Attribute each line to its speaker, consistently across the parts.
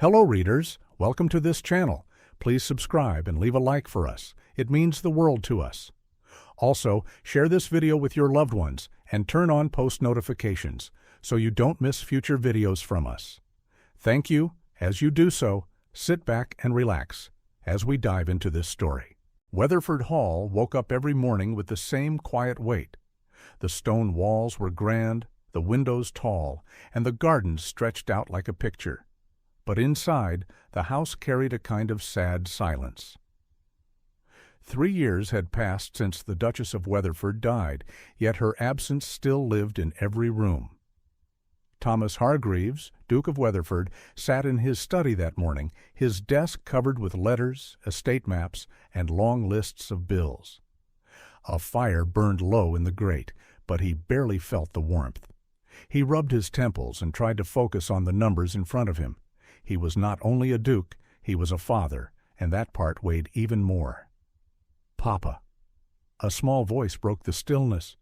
Speaker 1: Hello readers, welcome to this channel. Please subscribe and leave a like for us. It means the world to us. Also, share this video with your loved ones and turn on post notifications so you don't miss future videos from us. Thank you. As you do so, sit back and relax as we dive into this story. Weatherford Hall woke up every morning with the same quiet wait. The stone walls were grand, the windows tall, and the garden stretched out like a picture. But inside, the house carried a kind of sad silence. 3 years had passed since the Duchess of Weatherford died, yet her absence still lived in every room. Thomas Hargreaves, Duke of Weatherford, sat in his study that morning, his desk covered with letters, estate maps, and long lists of bills. A fire burned low in the grate, but he barely felt the warmth. He rubbed his temples and tried to focus on the numbers in front of him. He was not only a duke, he was a father, and that part weighed even more. "Papa." A small voice broke the stillness.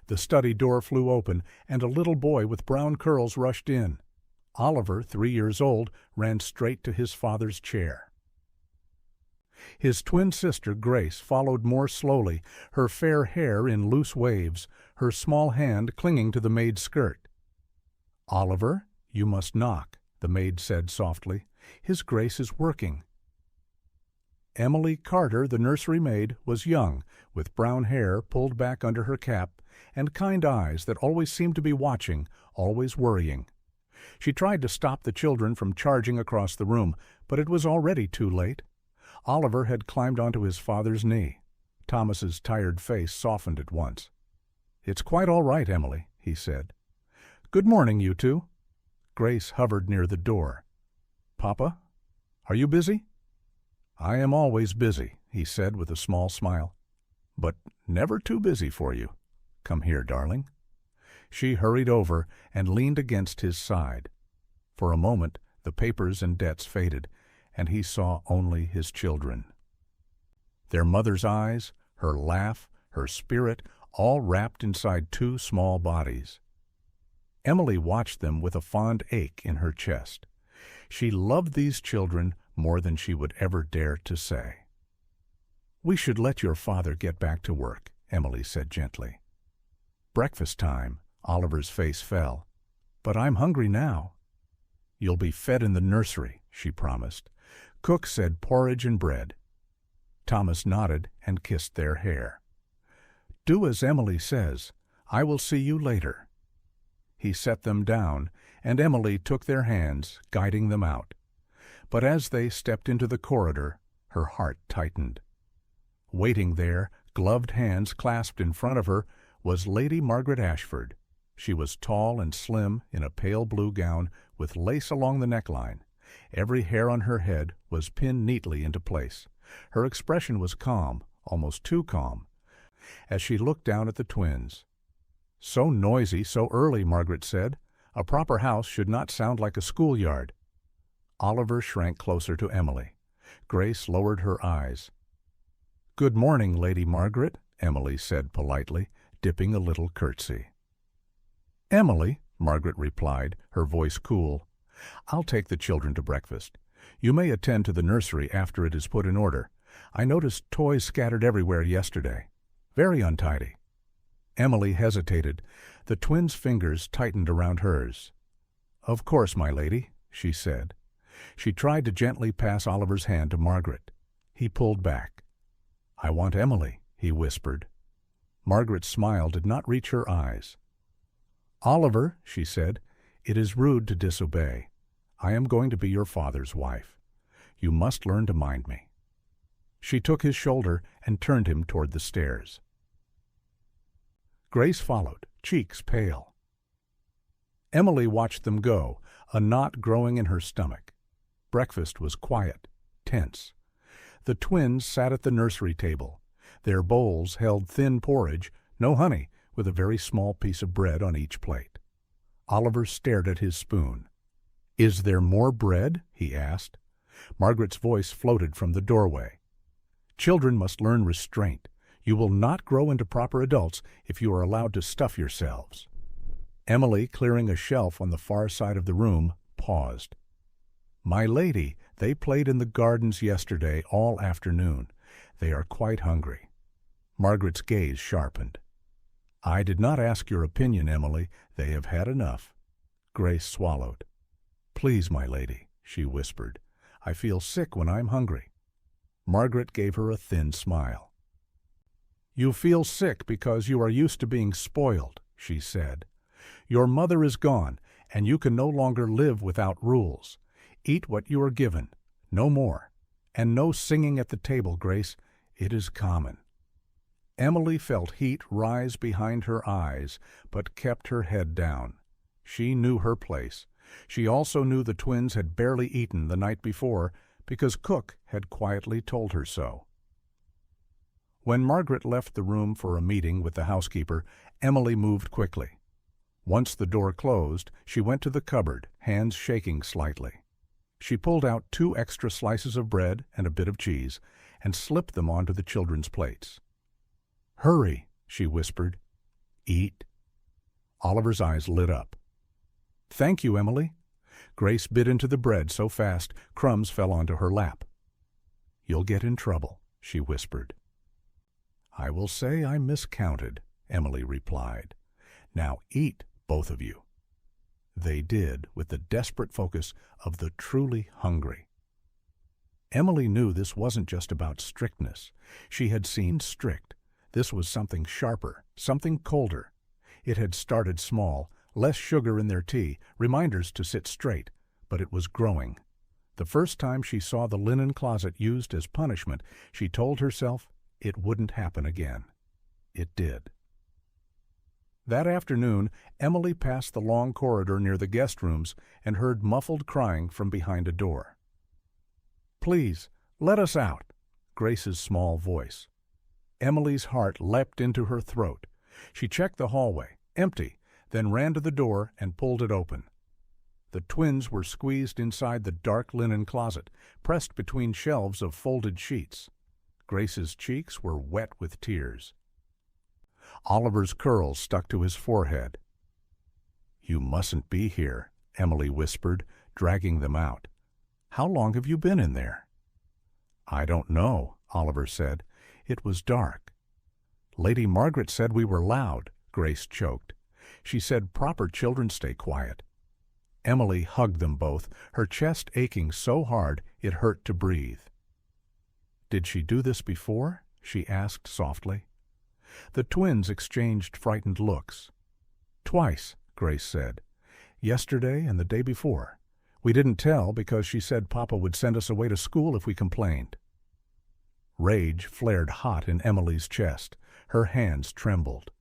Speaker 1: The study door flew open, and a little boy with brown curls rushed in. Oliver, 3 years old, ran straight to his father's chair. His twin sister, Grace, followed more slowly, her fair hair in loose waves, her small hand clinging to the maid's skirt. "Oliver, you must knock," the maid said softly. "His Grace is working." Emily Carter, the nursery maid, was young, with brown hair pulled back under her cap, and kind eyes that always seemed to be watching, always worrying. She tried to stop the children from charging across the room, but it was already too late. Oliver had climbed onto his father's knee. Thomas's tired face softened at once. "It's quite all right, Emily," he said. "Good morning, you two." Grace hovered near the door. "Papa, are you busy?" "I am always busy," he said with a small smile. "But never too busy for you. Come here, darling." She hurried over and leaned against his side. For a moment, the papers and debts faded, and he saw only his children. Their mother's eyes, her laugh, her spirit, all wrapped inside 2 small bodies. Emily watched them with a fond ache in her chest. She loved these children more than she would ever dare to say. "We should let your father get back to work," Emily said gently. "Breakfast time." Oliver's face fell. "But I'm hungry now." "You'll be fed in the nursery," she promised. "Cook said porridge and bread." Thomas nodded and kissed their hair. "Do as Emily says. I will see you later." He set them down, and Emily took their hands, guiding them out. But as they stepped into the corridor, her heart tightened. Waiting there, gloved hands clasped in front of her, was Lady Margaret Ashford. She was tall and slim in a pale blue gown with lace along the neckline. Every hair on her head was pinned neatly into place. Her expression was calm, almost too calm, as she looked down at the twins. "So noisy so early," Margaret said. "A proper house should not sound like a schoolyard." Oliver shrank closer to Emily. Grace lowered her eyes. "Good morning, Lady Margaret," Emily said politely, dipping a little curtsy. "Emily," Margaret replied, her voice cool, "I'll take the children to breakfast. You may attend to the nursery after it is put in order. I noticed toys scattered everywhere yesterday. Very untidy." Emily hesitated. The twins' fingers tightened around hers. "Of course, my lady," she said. She tried to gently pass Oliver's hand to Margaret. He pulled back. "I want Emily," he whispered. Margaret's smile did not reach her eyes. "Oliver," she said, "it is rude to disobey. I am going to be your father's wife. You must learn to mind me." She took his shoulder and turned him toward the stairs. Grace followed, cheeks pale. Emily watched them go, a knot growing in her stomach. Breakfast was quiet, tense. The twins sat at the nursery table. Their bowls held thin porridge, no honey, with a very small piece of bread on each plate. Oliver stared at his spoon. "Is there more bread?" he asked. Margaret's voice floated from the doorway. "Children must learn restraint. You will not grow into proper adults if you are allowed to stuff yourselves." Emily, clearing a shelf on the far side of the room, paused. "My lady, they played in the gardens yesterday all afternoon. They are quite hungry." Margaret's gaze sharpened. "I did not ask your opinion, Emily. They have had enough." Grace swallowed. "Please, my lady," she whispered. "I feel sick when I'm hungry." Margaret gave her a thin smile. "You feel sick because you are used to being spoiled," she said. "Your mother is gone, and you can no longer live without rules. Eat what you are given, no more. And no singing at the table, Grace. It is common." Emily felt heat rise behind her eyes, but kept her head down. She knew her place. She also knew the twins had barely eaten the night before, because Cook had quietly told her so. When Margaret left the room for a meeting with the housekeeper, Emily moved quickly. Once the door closed, she went to the cupboard, hands shaking slightly. She pulled out 2 extra slices of bread and a bit of cheese, and slipped them onto the children's plates. "Hurry," she whispered. "Eat." Oliver's eyes lit up. "Thank you, Emily." Grace bit into the bread so fast crumbs fell onto her lap. "You'll get in trouble," she whispered. "I will say I miscounted," Emily replied. "Now eat, both of you." They did, with the desperate focus of the truly hungry. Emily knew this wasn't just about strictness. She had seen strict. This was something sharper, something colder. It had started small, less sugar in their tea, reminders to sit straight, but it was growing. The first time she saw the linen closet used as punishment, she told herself it wouldn't happen again. It did. That afternoon, Emily passed the long corridor near the guest rooms and heard muffled crying from behind a door. "Please, let us out," Grace's small voice. Emily's heart leapt into her throat. She checked the hallway, empty, then ran to the door and pulled it open. The twins were squeezed inside the dark linen closet, pressed between shelves of folded sheets. Grace's cheeks were wet with tears. Oliver's curls stuck to his forehead. "You mustn't be here," Emily whispered, dragging them out. "How long have you been in there?" "I don't know," Oliver said. "It was dark." "Lady Margaret said we were loud," Grace choked. "She said proper children stay quiet." Emily hugged them both, her chest aching so hard it hurt to breathe. "Did she do this before?" she asked softly. The twins exchanged frightened looks. "Twice," Grace said. "Yesterday and the day before. We didn't tell because she said Papa would send us away to school if we complained." Rage flared hot in Emily's chest. Her hands trembled.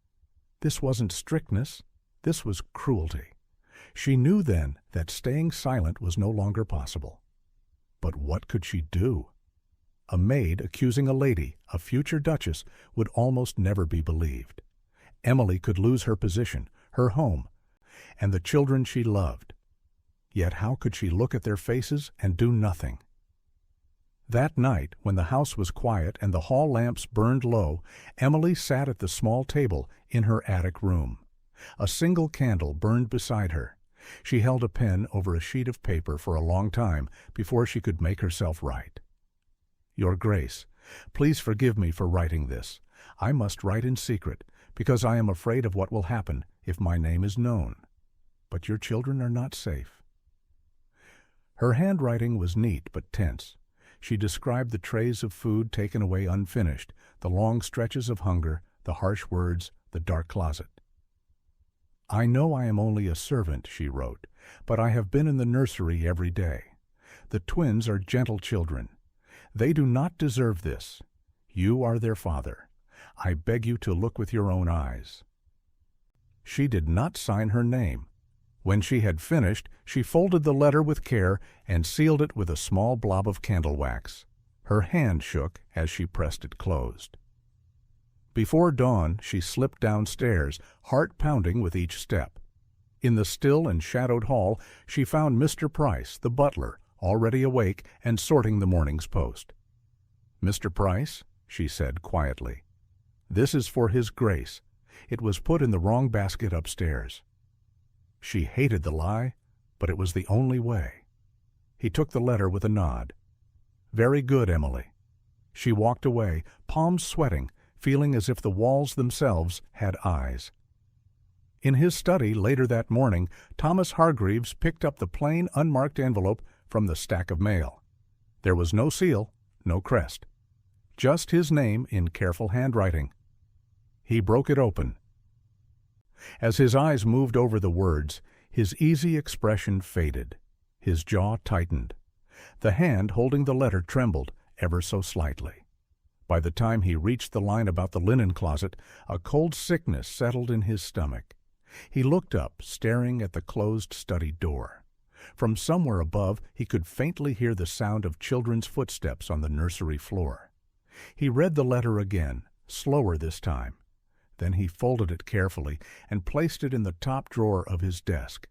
Speaker 1: This wasn't strictness. This was cruelty. She knew then that staying silent was no longer possible. But what could she do? A maid accusing a lady, a future duchess, would almost never be believed. Emily could lose her position, her home, and the children she loved. Yet how could she look at their faces and do nothing? That night, when the house was quiet and the hall lamps burned low, Emily sat at the small table in her attic room. A single candle burned beside her. She held a pen over a sheet of paper for a long time before she could make herself write. "Your Grace, please forgive me for writing this. I must write in secret, because I am afraid of what will happen if my name is known. But your children are not safe." Her handwriting was neat but tense. She described the trays of food taken away unfinished, the long stretches of hunger, the harsh words, the dark closet. "I know I am only a servant," she wrote, "but I have been in the nursery every day. The twins are gentle children. They do not deserve this. You are their father. I beg you to look with your own eyes." She did not sign her name. When she had finished, she folded the letter with care and sealed it with a small blob of candle wax. Her hand shook as she pressed it closed. Before dawn, she slipped downstairs, heart pounding with each step. In the still and shadowed hall, she found Mr. Price, the butler, already awake and sorting the morning's post. "Mr. Price," she said quietly, "this is for His Grace. It was put in the wrong basket upstairs." She hated the lie, but it was the only way. He took the letter with a nod. "Very good, Emily." She walked away, palms sweating, feeling as if the walls themselves had eyes. In his study later that morning, Thomas Hargreaves picked up the plain, unmarked envelope from the stack of mail. There was no seal, no crest. Just his name in careful handwriting. He broke it open. As his eyes moved over the words, his easy expression faded. His jaw tightened. The hand holding the letter trembled ever so slightly. By the time he reached the line about the linen closet, a cold sickness settled in his stomach. He looked up, staring at the closed study door. From somewhere above, he could faintly hear the sound of children's footsteps on the nursery floor. He read the letter again, slower this time. Then he folded it carefully and placed it in the top drawer of his desk.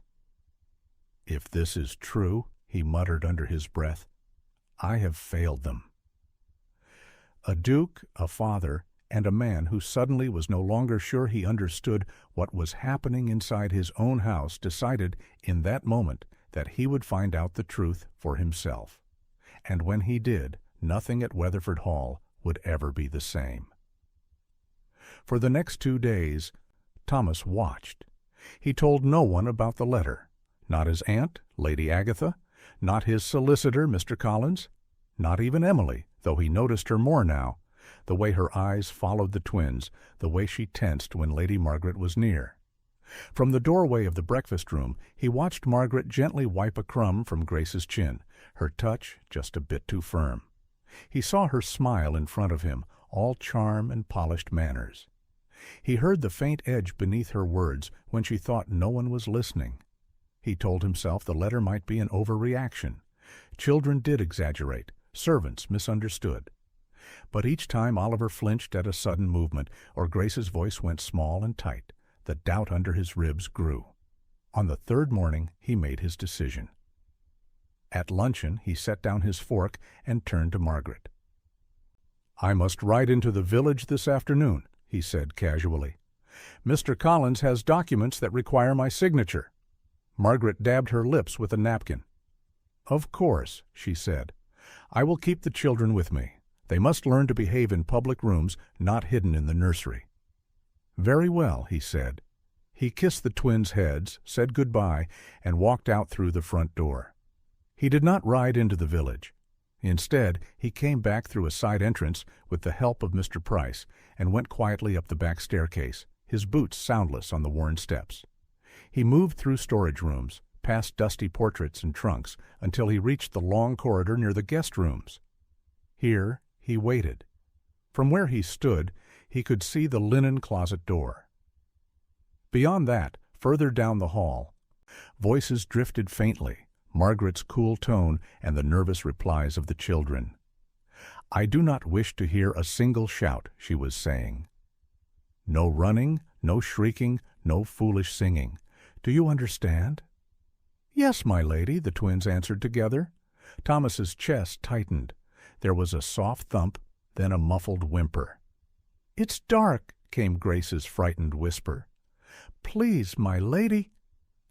Speaker 1: "If this is true," he muttered under his breath, "I have failed them." A duke, a father, and a man who suddenly was no longer sure he understood what was happening inside his own house decided in that moment that he would find out the truth for himself. And when he did, nothing at Weatherford Hall would ever be the same. For the next 2 days, Thomas watched. He told no one about the letter. Not his aunt, Lady Agatha, not his solicitor, Mr. Collins, not even Emily, though he noticed her more now, the way her eyes followed the twins, the way she tensed when Lady Margaret was near. From the doorway of the breakfast room, he watched Margaret gently wipe a crumb from Grace's chin, her touch just a bit too firm. He saw her smile in front of him, all charm and polished manners. He heard the faint edge beneath her words when she thought no one was listening. He told himself the letter might be an overreaction. Children did exaggerate, servants misunderstood. But each time Oliver flinched at a sudden movement, or Grace's voice went small and tight, the doubt under his ribs grew. On the third morning he made his decision. At luncheon he set down his fork and turned to Margaret. "I must ride into the village this afternoon," he said casually. "Mr. Collins has documents that require my signature." Margaret dabbed her lips with a napkin. "Of course," she said. "I will keep the children with me. They must learn to behave in public rooms, not hidden in the nursery." "Very well," he said. He kissed the twins' heads, said goodbye, and walked out through the front door. He did not ride into the village. Instead, he came back through a side entrance with the help of Mr. Price and went quietly up the back staircase, his boots soundless on the worn steps. He moved through storage rooms, past dusty portraits and trunks, until he reached the long corridor near the guest rooms. Here he waited. From where he stood, he could see the linen closet door. Beyond that, further down the hall, voices drifted faintly, Margaret's cool tone and the nervous replies of the children. "I do not wish to hear a single shout," she was saying. "No running, no shrieking, no foolish singing. Do you understand?" "Yes, my lady," the twins answered together. Thomas's chest tightened. There was a soft thump, then a muffled whimper. "It's dark," came Grace's frightened whisper. "Please, my lady—"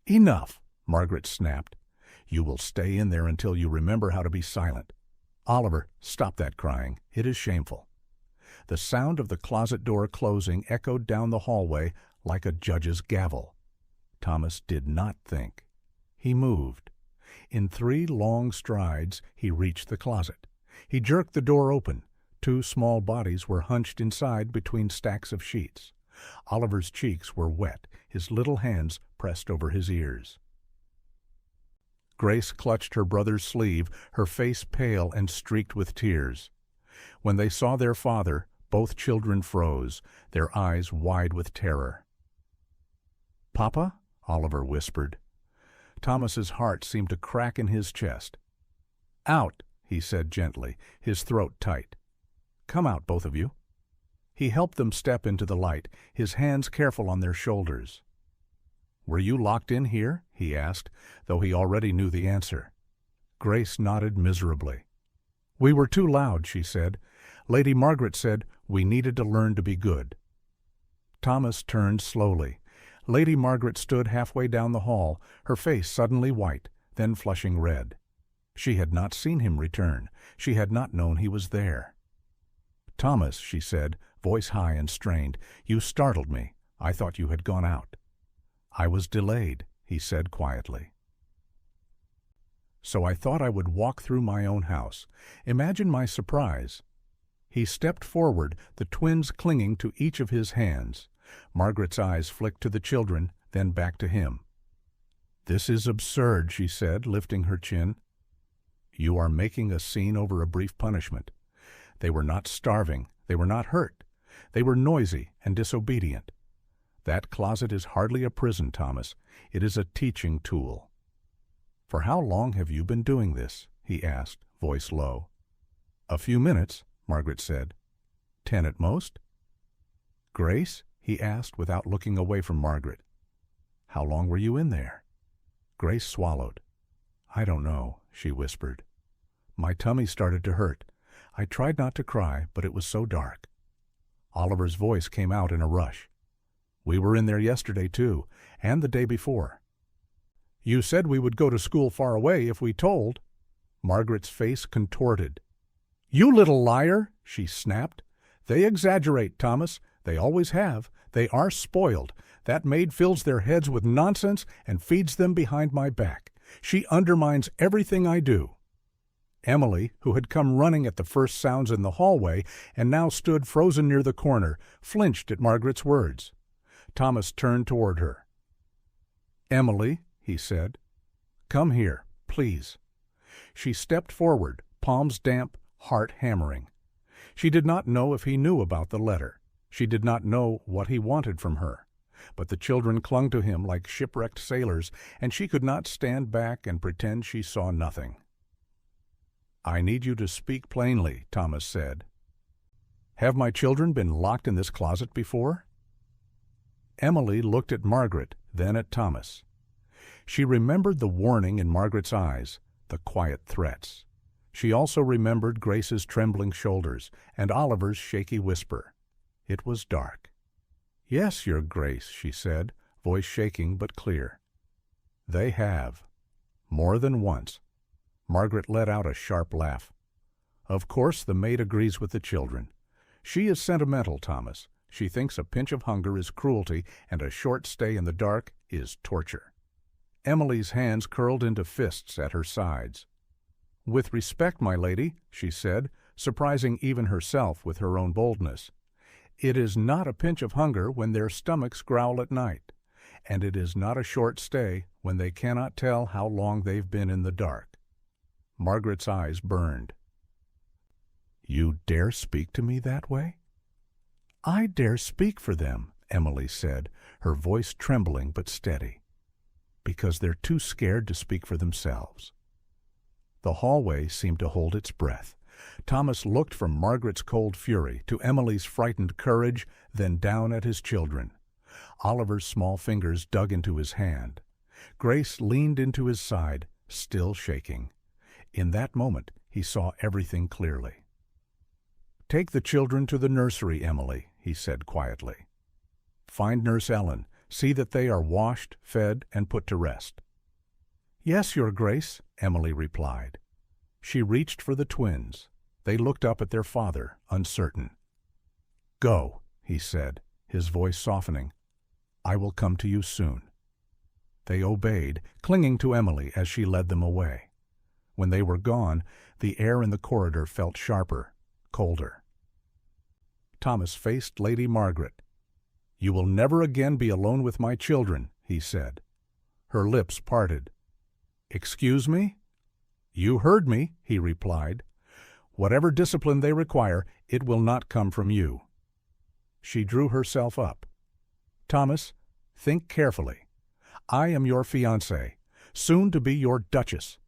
Speaker 1: "Enough," Margaret snapped. "You will stay in there until you remember how to be silent. Oliver, stop that crying. It is shameful." The sound of the closet door closing echoed down the hallway like a judge's gavel. Thomas did not think. He moved. In 3 long strides he reached the closet. He jerked the door open. 2 small bodies were hunched inside between stacks of sheets. Oliver's cheeks were wet, his little hands pressed over his ears. Grace clutched her brother's sleeve, her face pale and streaked with tears. When they saw their father, both children froze, their eyes wide with terror. "Papa?" Oliver whispered. Thomas's heart seemed to crack in his chest. "Out," he said gently, his throat tight. "Come out, both of you." He helped them step into the light, his hands careful on their shoulders. "Were you locked in here?" he asked, though he already knew the answer. Grace nodded miserably. "We were too loud," she said. "Lady Margaret said we needed to learn to be good." Thomas turned slowly. Lady Margaret stood halfway down the hall, her face suddenly white, then flushing red. She had not seen him return. She had not known he was there. "Thomas," she said, voice high and strained, "you startled me. I thought you had gone out." "I was delayed," he said quietly. "So I thought I would walk through my own house. Imagine my surprise." He stepped forward, the twins clinging to each of his hands. Margaret's eyes flicked to the children, then back to him. "This is absurd," she said, lifting her chin. "You are making a scene over a brief punishment. They were not starving. They were not hurt. They were noisy and disobedient. That closet is hardly a prison, Thomas. It is a teaching tool." "For how long have you been doing this?" he asked, voice low. "A few minutes," Margaret said. "10 at most?" "Grace?" he asked without looking away from Margaret. "How long were you in there?" Grace swallowed. "I don't know," she whispered. "My tummy started to hurt. I tried not to cry, but it was so dark." Oliver's voice came out in a rush. "We were in there yesterday, too, and the day before." "You said we would go to school far away if we told." Margaret's face contorted. "You little liar!" she snapped. "They exaggerate, Thomas. They always have. They are spoiled. That maid fills their heads with nonsense and feeds them behind my back. She undermines everything I do." Emily, who had come running at the first sounds in the hallway and now stood frozen near the corner, flinched at Margaret's words. Thomas turned toward her. "Emily," he said, "come here, please." She stepped forward, palms damp, heart hammering. She did not know if he knew about the letter. She did not know what he wanted from her. But the children clung to him like shipwrecked sailors, and she could not stand back and pretend she saw nothing. "I need you to speak plainly," Thomas said. "Have my children been locked in this closet before?" Emily looked at Margaret, then at Thomas. She remembered the warning in Margaret's eyes, the quiet threats. She also remembered Grace's trembling shoulders and Oliver's shaky whisper. It was dark. "Yes, Your Grace," she said, voice shaking but clear. "They have. More than once." Margaret let out a sharp laugh. "Of course the maid agrees with the children. She is sentimental, Thomas. She thinks a pinch of hunger is cruelty and a short stay in the dark is torture." Emily's hands curled into fists at her sides. "With respect, my lady," she said, surprising even herself with her own boldness, "it is not a pinch of hunger when their stomachs growl at night, and it is not a short stay when they cannot tell how long they've been in the dark." Margaret's eyes burned. "You dare speak to me that way?" "I dare speak for them," Emily said, her voice trembling but steady. "Because they're too scared to speak for themselves." The hallway seemed to hold its breath. Thomas looked from Margaret's cold fury to Emily's frightened courage, then down at his children. Oliver's small fingers dug into his hand. Grace leaned into his side, still shaking. In that moment, he saw everything clearly. "Take the children to the nursery, Emily," he said quietly. "Find Nurse Ellen. See that they are washed, fed, and put to rest." "Yes, Your Grace," Emily replied. She reached for the twins. They looked up at their father, uncertain. "Go," he said, his voice softening. "I will come to you soon." They obeyed, clinging to Emily as she led them away. When they were gone, the air in the corridor felt sharper, colder. Thomas faced Lady Margaret. "You will never again be alone with my children," he said. Her lips parted. "Excuse me?" "You heard me," he replied. "Whatever discipline they require, it will not come from you." She drew herself up. "Thomas, think carefully. I am your fiancée, soon to be your Duchess.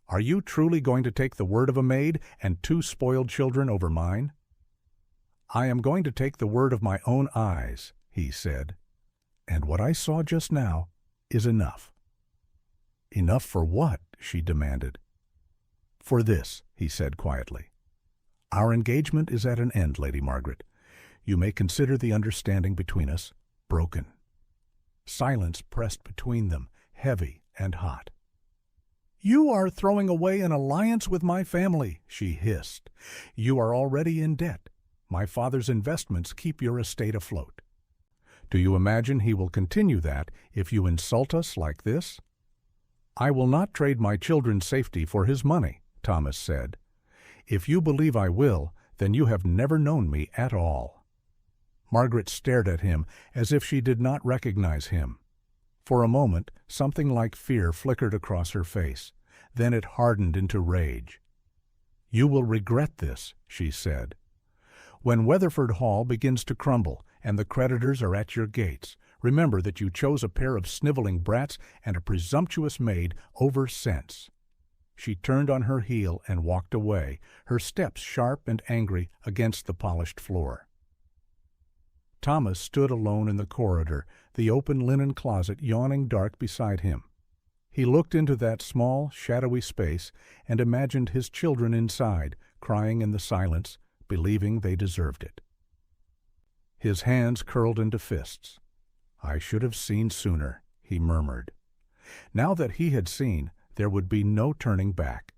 Speaker 1: Are you truly going to take the word of a maid and 2 spoiled children over mine?" "I am going to take the word of my own eyes," he said. "And what I saw just now is enough." "Enough for what?" she demanded. "For this," he said quietly. "Our engagement is at an end, Lady Margaret. You may consider the understanding between us broken." Silence pressed between them, heavy and hot. "You are throwing away an alliance with my family," she hissed. "You are already in debt. My father's investments keep your estate afloat. Do you imagine he will continue that if you insult us like this?" "I will not trade my children's safety for his money," Thomas said. "If you believe I will, then you have never known me at all." Margaret stared at him as if she did not recognize him. For a moment, something like fear flickered across her face. Then it hardened into rage. "You will regret this," she said. "When Weatherford Hall begins to crumble and the creditors are at your gates, remember that you chose a pair of sniveling brats and a presumptuous maid over sense." She turned on her heel and walked away, her steps sharp and angry against the polished floor. Thomas stood alone in the corridor, the open linen closet yawning dark beside him. He looked into that small, shadowy space and imagined his children inside, crying in the silence, believing they deserved it. His hands curled into fists. "I should have seen sooner," he murmured. Now that he had seen, there would be no turning back.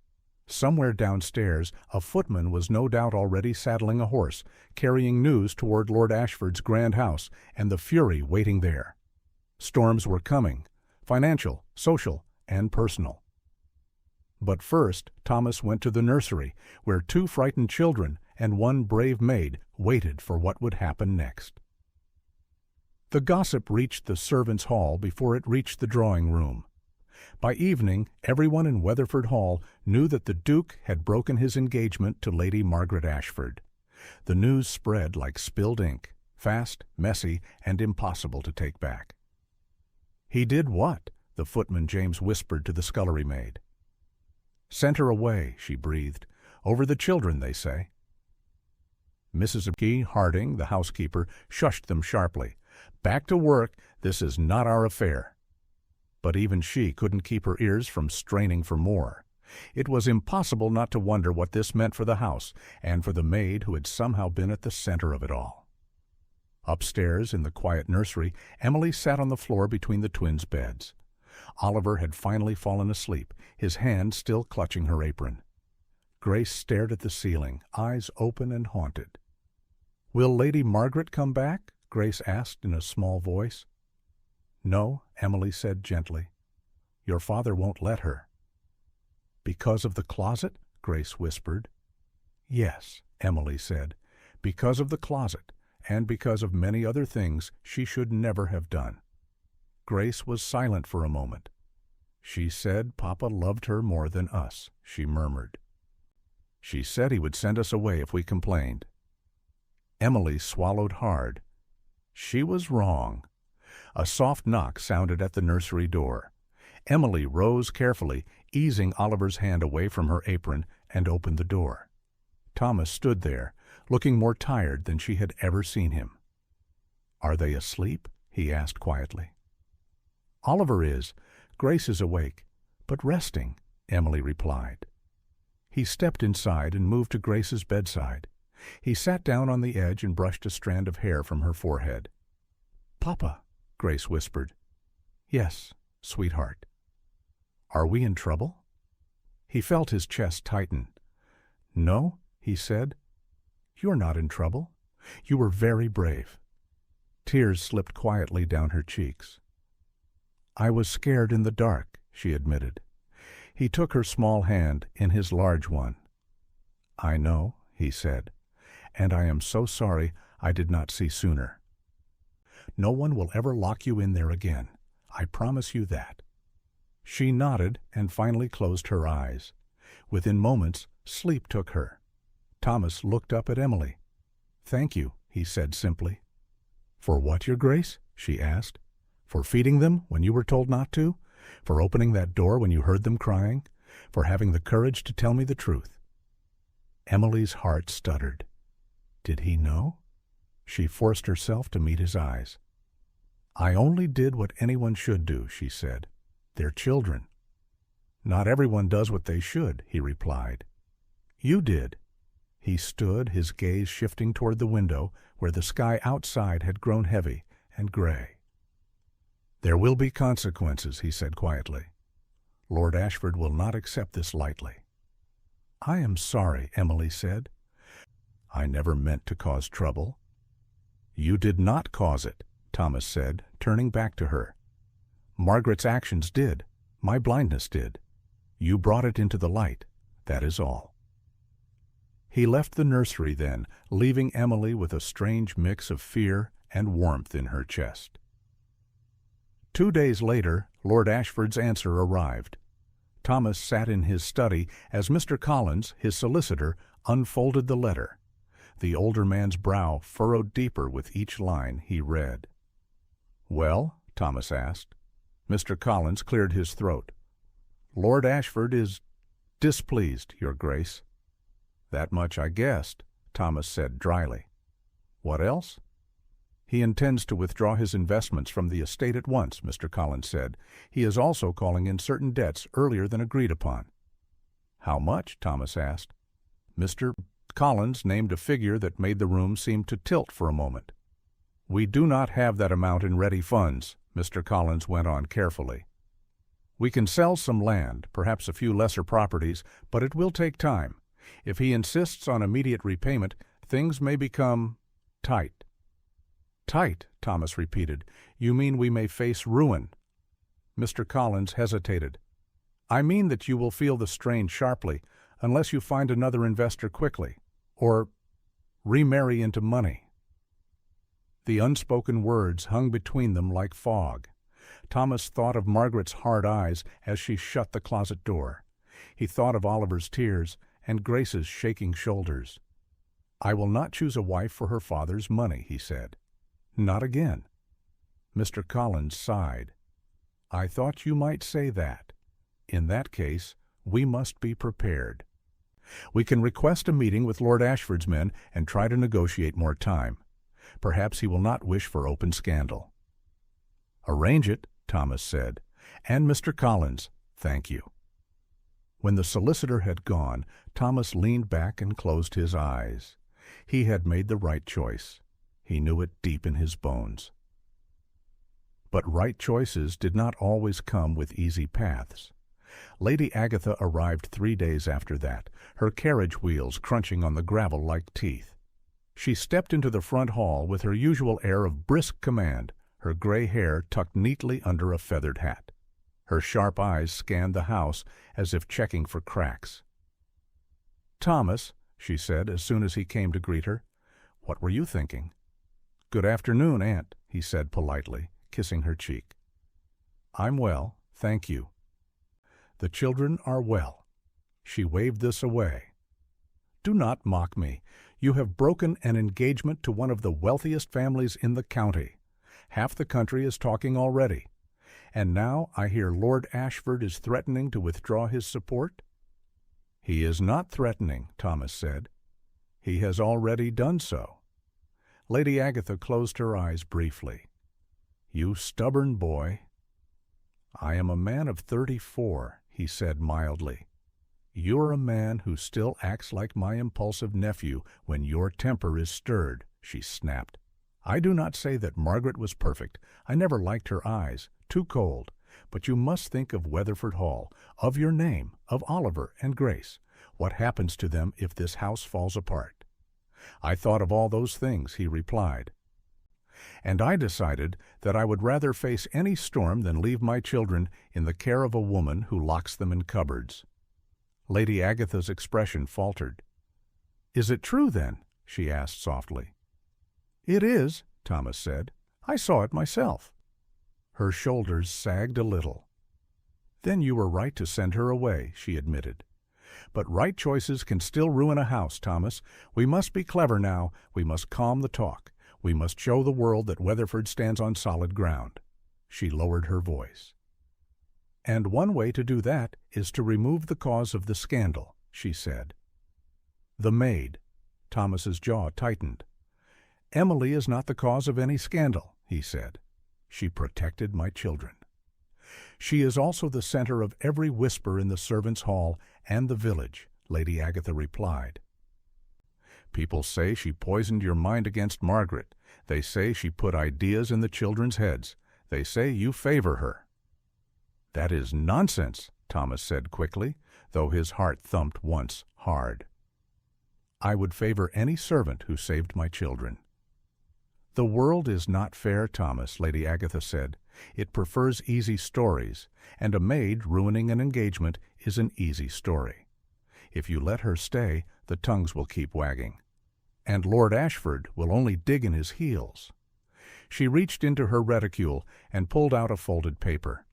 Speaker 1: Somewhere downstairs, a footman was no doubt already saddling a horse, carrying news toward Lord Ashford's grand house and the fury waiting there. Storms were coming, financial, social, and personal. But first, Thomas went to the nursery, where 2 frightened children and 1 brave maid waited for what would happen next. The gossip reached the servants' hall before it reached the drawing room. By evening, everyone in Weatherford Hall knew that the Duke had broken his engagement to Lady Margaret Ashford. The news spread like spilled ink, fast, messy, and impossible to take back. "He did what?" the footman James whispered to the scullery maid. "Sent her away," she breathed. "Over the children, they say." Mrs. Harding, the housekeeper, shushed them sharply. "Back to work. This is not our affair." But even she couldn't keep her ears from straining for more. It was impossible not to wonder what this meant for the house and for the maid who had somehow been at the center of it all. Upstairs, in the quiet nursery, Emily sat on the floor between the twins' beds. Oliver had finally fallen asleep, his hand still clutching her apron. Grace stared at the ceiling, eyes open and haunted. "Will Lady Margaret come back?" Grace asked in a small voice. "No," Emily said gently. "Your father won't let her." "Because of the closet?" Grace whispered. "Yes," Emily said, "because of the closet, and because of many other things she should never have done." Grace was silent for a moment. "She said Papa loved her more than us," she murmured. "She said he would send us away if we complained." Emily swallowed hard. She was wrong. A soft knock sounded at the nursery door. Emily rose carefully, easing Oliver's hand away from her apron, and opened the door. Thomas stood there, looking more tired than she had ever seen him. "Are they asleep?" he asked quietly. "Oliver is. Grace is awake, but resting," Emily replied. He stepped inside and moved to Grace's bedside. He sat down on the edge and brushed a strand of hair from her forehead. "Papa," Grace whispered. "Yes, sweetheart." "Are we in trouble?" He felt his chest tighten. "No," he said. "You're not in trouble. You were very brave." Tears slipped quietly down her cheeks. "I was scared in the dark," she admitted. He took her small hand in his large one. "I know," he said, "and I am so sorry I did not see sooner. No one will ever lock you in there again. I promise you that." She nodded and finally closed her eyes. Within moments, sleep took her. Thomas looked up at Emily. "Thank you," he said simply. "For what, Your Grace?" she asked. "For feeding them when you were told not to? For opening that door when you heard them crying? For having the courage to tell me the truth?" Emily's heart stuttered. Did he know? She forced herself to meet his eyes. "I only did what anyone should do," she said. "They're children." "Not everyone does what they should," he replied. "You did." He stood, his gaze shifting toward the window, where the sky outside had grown heavy and gray. "There will be consequences," he said quietly. Lord Ashford will not accept this lightly." "I am sorry," Emily said. "I never meant to cause trouble." "You did not cause it," Thomas said, turning back to her. "Margaret's actions did. My blindness did. You brought it into the light. That is all." He left the nursery then, leaving Emily with a strange mix of fear and warmth in her chest. 2 days later, Lord Ashford's answer arrived. Thomas sat in his study as Mr. Collins, his solicitor, unfolded the letter. The older man's brow furrowed deeper with each line he read. "Well?" Thomas asked. Mr. Collins cleared his throat. "Lord Ashford is displeased, Your Grace." "That much I guessed," Thomas said dryly. "What else?" "He intends to withdraw his investments from the estate at once," Mr. Collins said. "He is also calling in certain debts earlier than agreed upon." "How much?" Thomas asked. Mr. Collins named a figure that made the room seem to tilt for a moment. "We do not have that amount in ready funds," Mr. Collins went on carefully. "We can sell some land, perhaps a few lesser properties, but it will take time. If he insists on immediate repayment, things may become tight." "Tight," Thomas repeated. "You mean we may face ruin?" Mr. Collins hesitated. "I mean that you will feel the strain sharply, unless you find another investor quickly, or remarry into money." The unspoken words hung between them like fog. Thomas thought of Margaret's hard eyes as she shut the closet door. He thought of Oliver's tears and Grace's shaking shoulders. "I will not choose a wife for her father's money," he said. "Not again." Mr. Collins sighed. "I thought you might say that. In that case, we must be prepared. We can request a meeting with Lord Ashford's men and try to negotiate more time. Perhaps he will not wish for open scandal." "Arrange it," Thomas said. "And Mr. Collins, thank you." When the solicitor had gone, Thomas leaned back and closed his eyes. He had made the right choice. He knew it deep in his bones. But right choices did not always come with easy paths. Lady Agatha arrived 3 days after that, her carriage wheels crunching on the gravel like teeth. She stepped into the front hall with her usual air of brisk command, her gray hair tucked neatly under a feathered hat. Her sharp eyes scanned the house as if checking for cracks. "Thomas," she said as soon as he came to greet her, "what were you thinking?" "Good afternoon, Aunt," he said politely, kissing her cheek. "I'm well, thank you." "The children are well." She waved this away. "Do not mock me. You have broken an engagement to one of the wealthiest families in the county. Half the country is talking already. And now I hear Lord Ashford is threatening to withdraw his support?" "He is not threatening," Thomas said. "He has already done so." Lady Agatha closed her eyes briefly. "You stubborn boy." "I am a man of 34, he said mildly. "You're a man who still acts like my impulsive nephew when your temper is stirred," she snapped. "I do not say that Margaret was perfect. I never liked her eyes, too cold. But you must think of Weatherford Hall, of your name, of Oliver and Grace. What happens to them if this house falls apart?" "I thought of all those things," he replied. "And I decided that I would rather face any storm than leave my children in the care of a woman who locks them in cupboards." Lady Agatha's expression faltered. "Is it true, then?" she asked softly. "It is," Thomas said. "I saw it myself." Her shoulders sagged a little. "Then you were right to send her away," she admitted. "But right choices can still ruin a house, Thomas. We must be clever now. We must calm the talk. We must show the world that Weatherford stands on solid ground." She lowered her voice. "And one way to do that is to remove the cause of the scandal," she said. "The maid." Thomas's jaw tightened. "Emily is not the cause of any scandal," he said. "She protected my children." "She is also the center of every whisper in the servants' hall and the village," Lady Agatha replied. "People say she poisoned your mind against Margaret. They say she put ideas in the children's heads. They say you favor her." "That is nonsense," Thomas said quickly, though his heart thumped once hard. "I would favor any servant who saved my children." "The world is not fair, Thomas," Lady Agatha said. "It prefers easy stories, and a maid ruining an engagement is an easy story. If you let her stay, the tongues will keep wagging. And Lord Ashford will only dig in his heels." She reached into her reticule and pulled out a folded paper.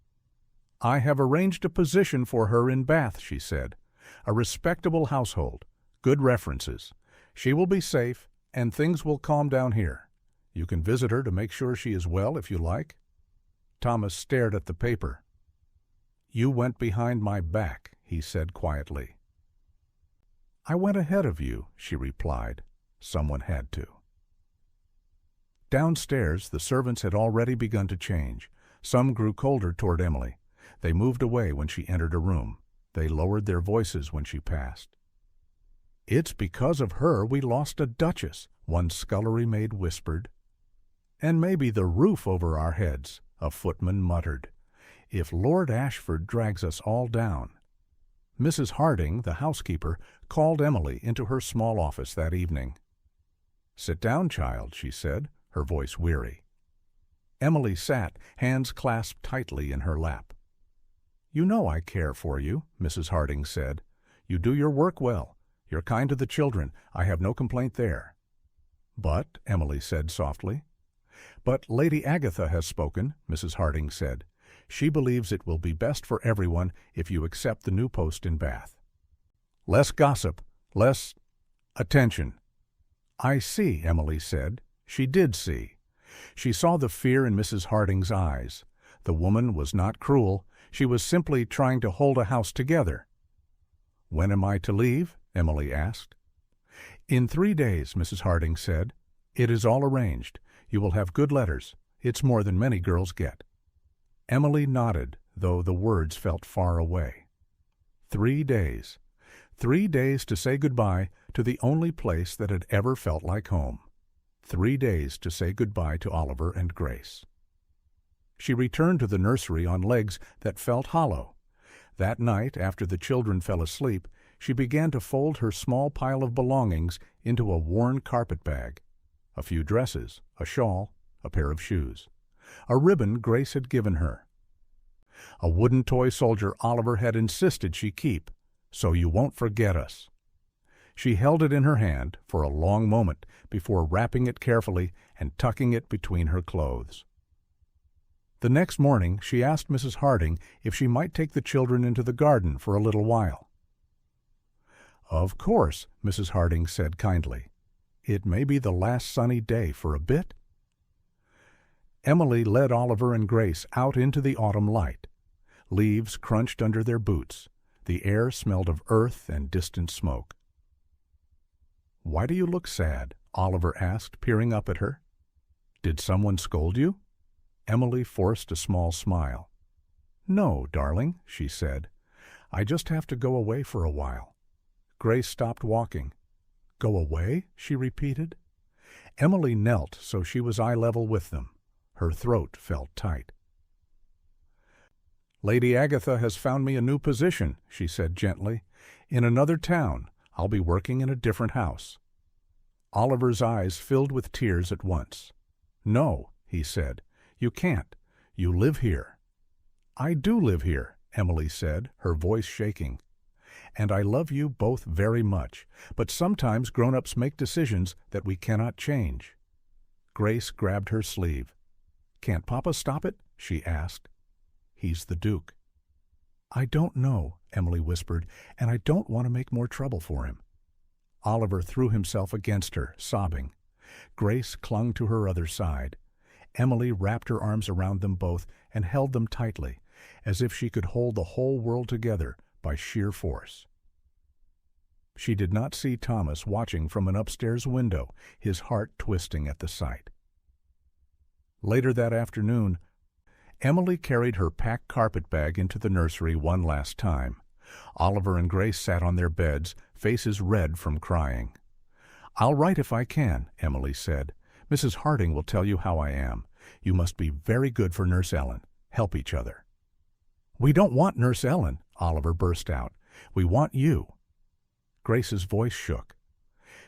Speaker 1: "I have arranged a position for her in Bath," she said. "A respectable household, good references. She will be safe, and things will calm down here. You can visit her to make sure she is well if you like." Thomas stared at the paper. "You went behind my back," he said quietly. "I went ahead of you," she replied. "Someone had to." Downstairs, the servants had already begun to change. Some grew colder toward Emily. They moved away when she entered a room. They lowered their voices when she passed. "It's because of her we lost a duchess," one scullery maid whispered. "And maybe the roof over our heads," a footman muttered. "If Lord Ashford drags us all down." Mrs. Harding, the housekeeper, called Emily into her small office that evening. "Sit down, child," she said, her voice weary. Emily sat, hands clasped tightly in her lap. "You know I care for you," Mrs. Harding said. "You do your work well. You're kind to the children. I have no complaint there." "But," Emily said softly. "But Lady Agatha has spoken," Mrs. Harding said. "She believes it will be best for everyone if you accept the new post in Bath. Less gossip, less attention." "I see," Emily said. She did see. She saw the fear in Mrs. Harding's eyes. The woman was not cruel. She was simply trying to hold a house together. "When am I to leave?" Emily asked. "In 3 days," Mrs. Harding said. "It is all arranged. You will have good letters. It's more than many girls get." Emily nodded, though the words felt far away. 3 days. 3 days to say goodbye to the only place that had ever felt like home. 3 days to say goodbye to Oliver and Grace. She returned to the nursery on legs that felt hollow. That night, after the children fell asleep, she began to fold her small pile of belongings into a worn carpet bag. A few dresses, a shawl, a pair of shoes. A ribbon Grace had given her. A wooden toy soldier Oliver had insisted she keep. "So you won't forget us." She held it in her hand for a long moment before wrapping it carefully and tucking it between her clothes. The next morning she asked Mrs. Harding if she might take the children into the garden for a little while. "Of course," Mrs. Harding said kindly. "It may be the last sunny day for a bit." Emily led Oliver and Grace out into the autumn light. Leaves crunched under their boots. The air smelled of earth and distant smoke. "Why do you look sad?" Oliver asked, peering up at her. "Did someone scold you?" Emily forced a small smile. "No, darling," she said. "I just have to go away for a while." Grace stopped walking. "Go away?" she repeated. Emily knelt so she was eye level with them. Her throat felt tight. "Lady Agatha has found me a new position," she said gently. "In another town. I'll be working in a different house." Oliver's eyes filled with tears at once. "No," he said. "You can't. You live here." "I do live here," Emily said, her voice shaking. "And I love you both very much, but sometimes grown-ups make decisions that we cannot change." Grace grabbed her sleeve. "Can't Papa stop it?" she asked. "He's the Duke." "I don't know," Emily whispered, "and I don't want to make more trouble for him." Oliver threw himself against her, sobbing. Grace clung to her other side. Emily wrapped her arms around them both and held them tightly, as if she could hold the whole world together by sheer force. She did not see Thomas watching from an upstairs window, his heart twisting at the sight. Later that afternoon, Emily carried her packed carpet bag into the nursery one last time. Oliver and Grace sat on their beds, faces red from crying. "I'll write if I can," Emily said. "Mrs. Harding will tell you how I am. You must be very good for Nurse Ellen. Help each other." "We don't want Nurse Ellen," Oliver burst out. "We want you." Grace's voice shook.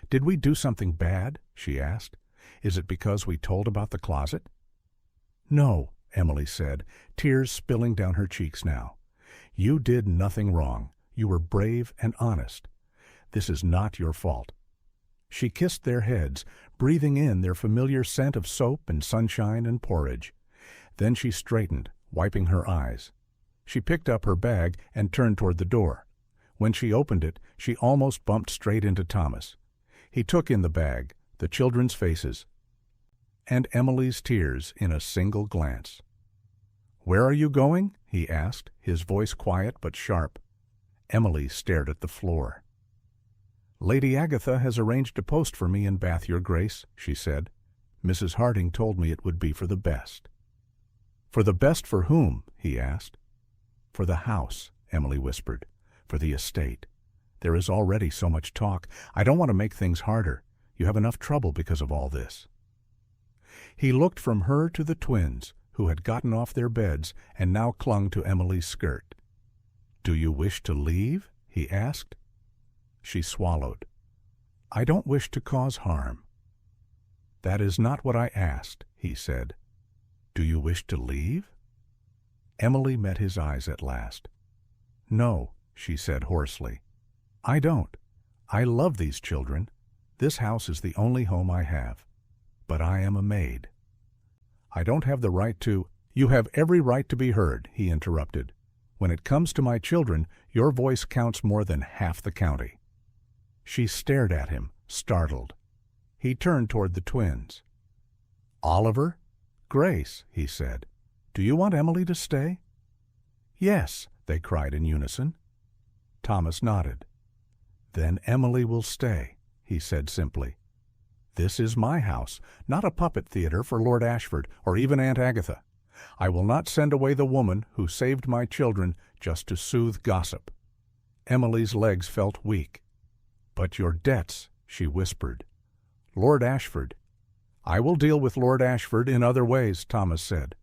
Speaker 1: "Did we do something bad?" she asked. "Is it because we told about the closet?" "No," Emily said, tears spilling down her cheeks now. "You did nothing wrong. You were brave and honest. This is not your fault." She kissed their heads, breathing in their familiar scent of soap and sunshine and porridge. Then she straightened, wiping her eyes. She picked up her bag and turned toward the door. When she opened it, she almost bumped straight into Thomas. He took in the bag, the children's faces, and Emily's tears in a single glance. "Where are you going?" he asked, his voice quiet but sharp. Emily stared at the floor. "Lady Agatha has arranged a post for me in Bath, Your Grace," she said. "Mrs. Harding told me it would be for the best." "For the best for whom?" he asked. "For the house," Emily whispered. "For the estate. There is already so much talk. I don't want to make things harder. You have enough trouble because of all this." He looked from her to the twins, who had gotten off their beds and now clung to Emily's skirt. "Do you wish to leave?" he asked. She swallowed. "I don't wish to cause harm." "That is not what I asked," he said. "Do you wish to leave?" Emily met his eyes at last. "No," she said hoarsely. "I don't. I love these children. This house is the only home I have. But I am a maid. I don't have the right to—" "You have every right to be heard," he interrupted. "When it comes to my children, your voice counts more than half the county." She stared at him, startled. He turned toward the twins. "Oliver? Grace," he said. "Do you want Emily to stay?" "Yes," they cried in unison. Thomas nodded. "Then Emily will stay," he said simply. "This is my house, not a puppet theater for Lord Ashford or even Aunt Agatha. I will not send away the woman who saved my children just to soothe gossip." Emily's legs felt weak. "But your debts," she whispered. "Lord Ashford—" "I will deal with Lord Ashford in other ways," Thomas said.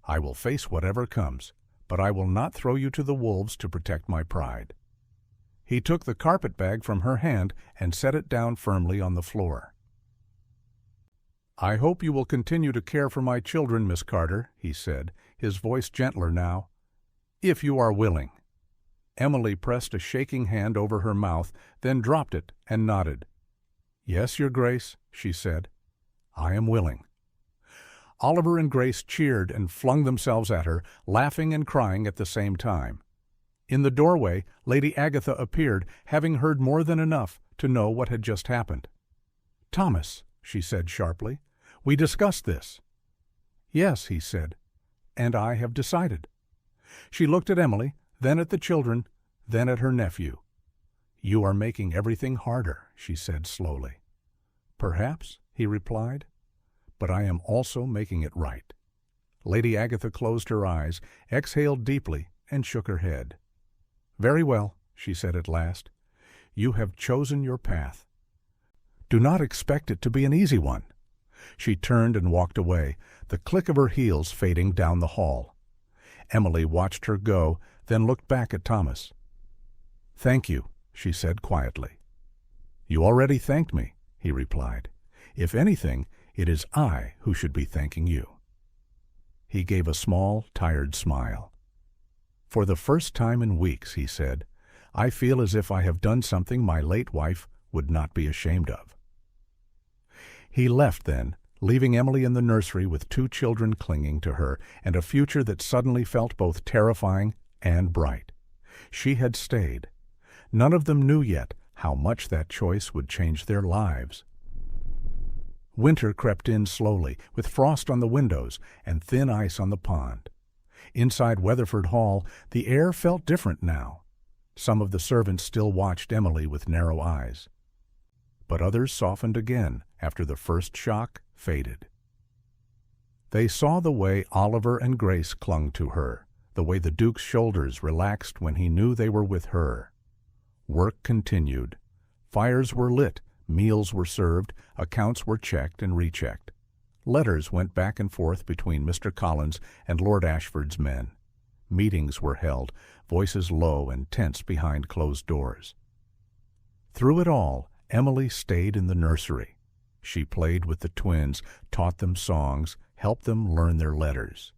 Speaker 1: "I will face whatever comes, but I will not throw you to the wolves to protect my pride." He took the carpet-bag from her hand and set it down firmly on the floor. "I hope you will continue to care for my children, Miss Carter," he said, his voice gentler now, "if you are willing." Emily pressed a shaking hand over her mouth, then dropped it and nodded. "Yes, Your Grace," she said. "I am willing." Oliver and Grace cheered and flung themselves at her, laughing and crying at the same time. In the doorway, Lady Agatha appeared, having heard more than enough to know what had just happened. "Thomas," she said sharply, "we discussed this." "Yes," he said, "and I have decided." She looked at Emily, then at the children, then at her nephew. "You are making everything harder," she said slowly. "Perhaps," he replied, "but I am also making it right." Lady Agatha closed her eyes, exhaled deeply, and shook her head. "Very well," she said at last. "You have chosen your path. Do not expect it to be an easy one." She turned and walked away, the click of her heels fading down the hall. Emily watched her go, then looked back at Thomas. "Thank you," she said quietly. "You already thanked me," he replied. "If anything, it is I who should be thanking you." He gave a small, tired smile. "For the first time in weeks," he said, "I feel as if I have done something my late wife would not be ashamed of." He left then, leaving Emily in the nursery with 2 children clinging to her and a future that suddenly felt both terrifying and bright. She had stayed. None of them knew yet how much that choice would change their lives. Winter crept in slowly, with frost on the windows and thin ice on the pond. Inside Weatherford Hall, the air felt different now. Some of the servants still watched Emily with narrow eyes. But others softened again after the first shock faded. They saw the way Oliver and Grace clung to her, the way the Duke's shoulders relaxed when he knew they were with her. Work continued. Fires were lit, meals were served, accounts were checked and rechecked. Letters went back and forth between Mr. Collins and Lord Ashford's men. Meetings were held, voices low and tense behind closed doors. Through it all, Emily stayed in the nursery. She played with the twins, taught them songs, helped them learn their letters.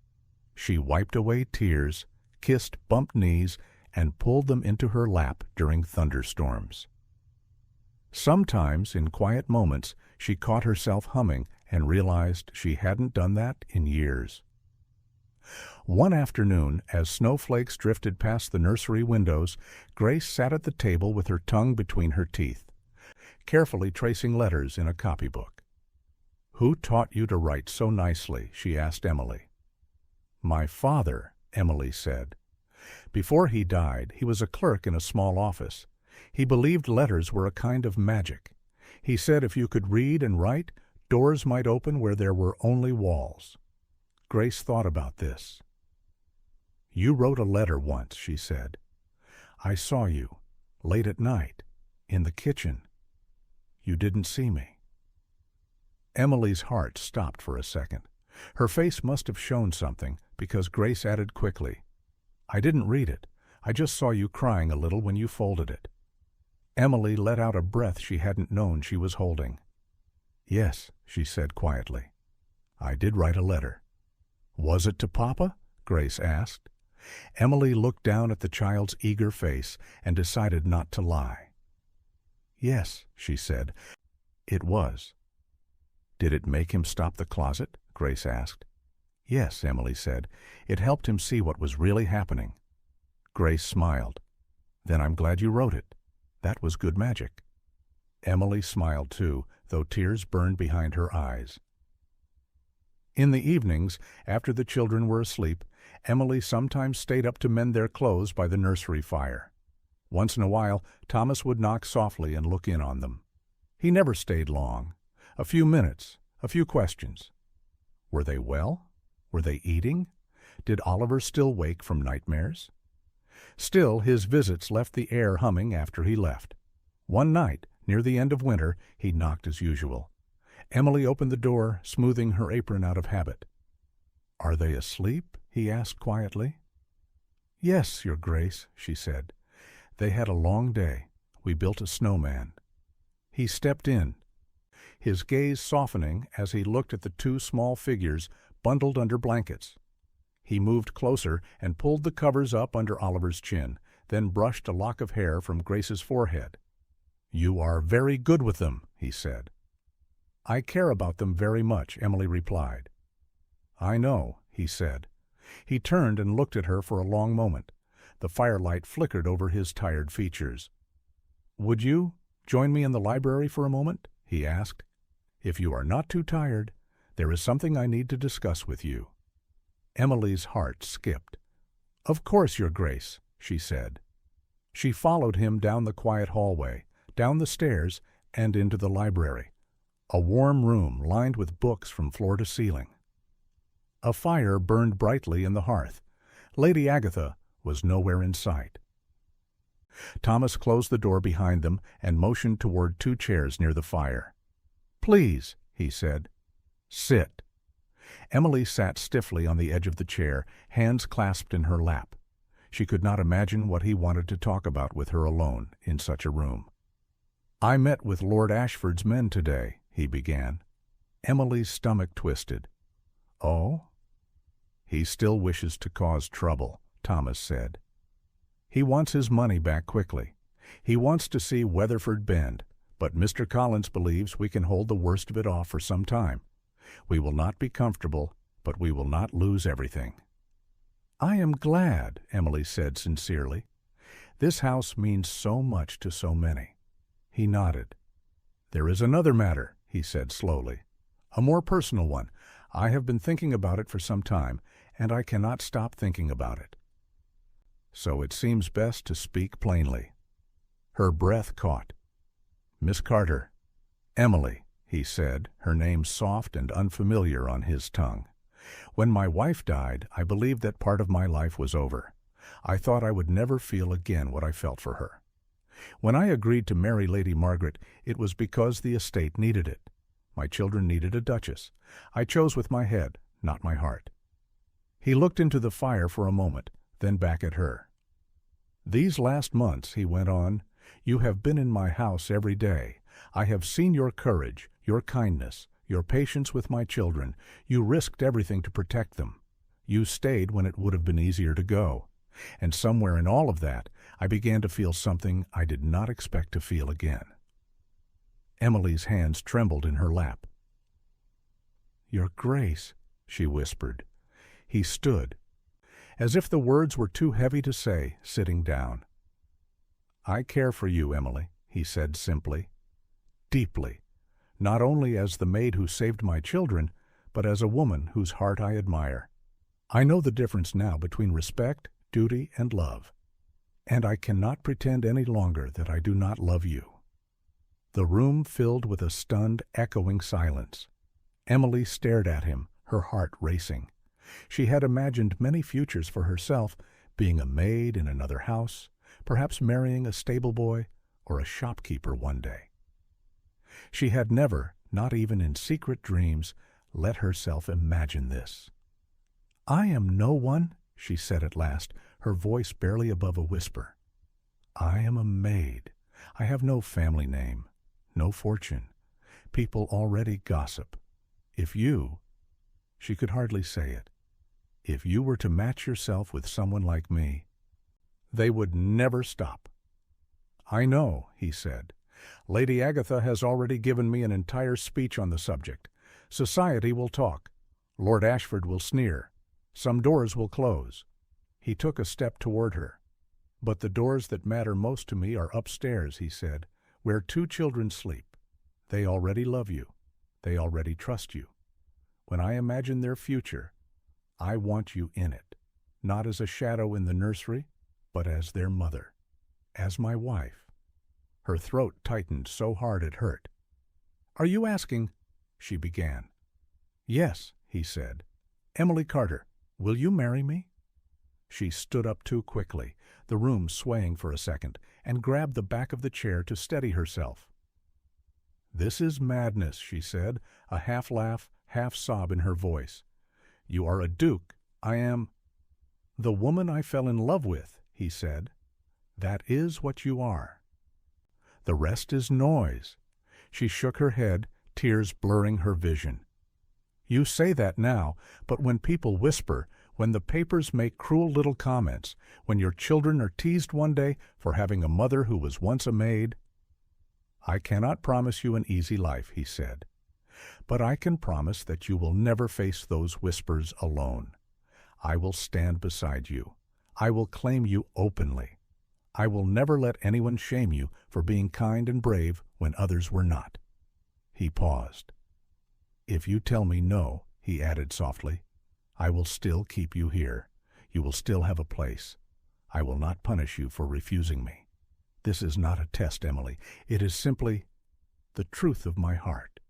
Speaker 1: She wiped away tears, kissed bumped knees, and pulled them into her lap during thunderstorms. Sometimes, in quiet moments, she caught herself humming and realized she hadn't done that in years. One afternoon, as snowflakes drifted past the nursery windows, Grace sat at the table with her tongue between her teeth, carefully tracing letters in a copybook. "Who taught you to write so nicely?" she asked Emily. "My father," Emily said. "Before he died, he was a clerk in a small office. He believed letters were a kind of magic. He said if you could read and write, doors might open where there were only walls." Grace thought about this. "You wrote a letter once," she said. "I saw you, late at night, in the kitchen. You didn't see me." Emily's heart stopped for a second. Her face must have shown something, because Grace added quickly, "I didn't read it. I just saw you crying a little when you folded it." Emily let out a breath she hadn't known she was holding. "Yes," she said quietly. "I did write a letter." "Was it to Papa?" Grace asked. Emily looked down at the child's eager face and decided not to lie. "Yes," she said, "it was." "Did it make him stop the closet?" Grace asked. "Yes," Emily said. "It helped him see what was really happening." Grace smiled. "Then I'm glad you wrote it. That was good magic." Emily smiled too, though tears burned behind her eyes. In the evenings, after the children were asleep, Emily sometimes stayed up to mend their clothes by the nursery fire. Once in a while, Thomas would knock softly and look in on them. He never stayed long. A few minutes, a few questions. Were they well? Were they eating? Did Oliver still wake from nightmares? Still, his visits left the air humming after he left. One night, near the end of winter, he knocked as usual. Emily opened the door, smoothing her apron out of habit. "Are they asleep?" he asked quietly. "Yes, Your Grace," she said. "They had a long day. We built a snowman." He stepped in, his gaze softening as he looked at the two small figures bundled under blankets. He moved closer and pulled the covers up under Oliver's chin, then brushed a lock of hair from Grace's forehead. "You are very good with them," he said. "I care about them very much," Emily replied. "I know," he said. He turned and looked at her for a long moment. The firelight flickered over his tired features. "Would you join me in the library for a moment?" he asked. "If you are not too tired, there is something I need to discuss with you." Emily's heart skipped. "Of course, Your Grace," she said. She followed him down the quiet hallway, down the stairs, and into the library, a warm room lined with books from floor to ceiling. A fire burned brightly in the hearth. Lady Agatha was nowhere in sight. Thomas closed the door behind them and motioned toward two chairs near the fire. "Please," he said. "Sit." Emily sat stiffly on the edge of the chair, hands clasped in her lap. She could not imagine what he wanted to talk about with her alone in such a room. "I met with Lord Ashford's men today," he began. Emily's stomach twisted. "Oh?" "He still wishes to cause trouble," Thomas said. "He wants his money back quickly. He wants to see Weatherford bend, but Mr. Collins believes we can hold the worst of it off for some time. We will not be comfortable, but we will not lose everything." "I am glad," Emily said sincerely. "This house means so much to so many." He nodded. "There is another matter," he said slowly. "A more personal one. I have been thinking about it for some time, and I cannot stop thinking about it. So it seems best to speak plainly." Her breath caught. "Miss Carter." "Emily," he said, her name soft and unfamiliar on his tongue. "When my wife died, I believed that part of my life was over. I thought I would never feel again what I felt for her. When I agreed to marry Lady Margaret, it was because the estate needed it. My children needed a duchess. I chose with my head, not my heart." He looked into the fire for a moment, then back at her. "These last months," he went on, "you have been in my house every day. I have seen your courage, your kindness, your patience with my children. You risked everything to protect them. You stayed when it would have been easier to go. And somewhere in all of that, I began to feel something I did not expect to feel again." Emily's hands trembled in her lap. "Your Grace," she whispered. He stood, as if the words were too heavy to say, sitting down. "I care for you, Emily," he said simply. "Deeply, not only as the maid who saved my children, but as a woman whose heart I admire. I know the difference now between respect, duty, and love, and I cannot pretend any longer that I do not love you." The room filled with a stunned, echoing silence. Emily stared at him, her heart racing. She had imagined many futures for herself, being a maid in another house, perhaps marrying a stable boy or a shopkeeper one day. She had never, not even in secret dreams, let herself imagine this. "I am no one," she said at last, her voice barely above a whisper. "I am a maid. I have no family name, no fortune. People already gossip. If you," she could hardly say it, "if you were to match yourself with someone like me, they would never stop." "I know," he said. "Lady Agatha has already given me an entire speech on the subject. Society will talk. Lord Ashford will sneer. Some doors will close." He took a step toward her. "But the doors that matter most to me are upstairs," he said, "where 2 children sleep. They already love you. They already trust you. When I imagine their future, I want you in it, not as a shadow in the nursery, but as their mother, as my wife." Her throat tightened so hard it hurt. "Are you asking—" she began. "Yes," he said. "Emily Carter, will you marry me?" She stood up too quickly, the room swaying for a second, and grabbed the back of the chair to steady herself. "This is madness," she said, a half-laugh, half-sob in her voice. "You are a duke. I am—" "The woman I fell in love with," he said. "That is what you are. The rest is noise." She shook her head, tears blurring her vision. "You say that now, but when people whisper, when the papers make cruel little comments, when your children are teased one day for having a mother who was once a maid—" "I cannot promise you an easy life," he said. "But I can promise that you will never face those whispers alone. I will stand beside you. I will claim you openly. I will never let anyone shame you for being kind and brave when others were not." He paused. "If you tell me no," he added softly, "I will still keep you here. You will still have a place. I will not punish you for refusing me. This is not a test, Emily. It is simply the truth of my heart."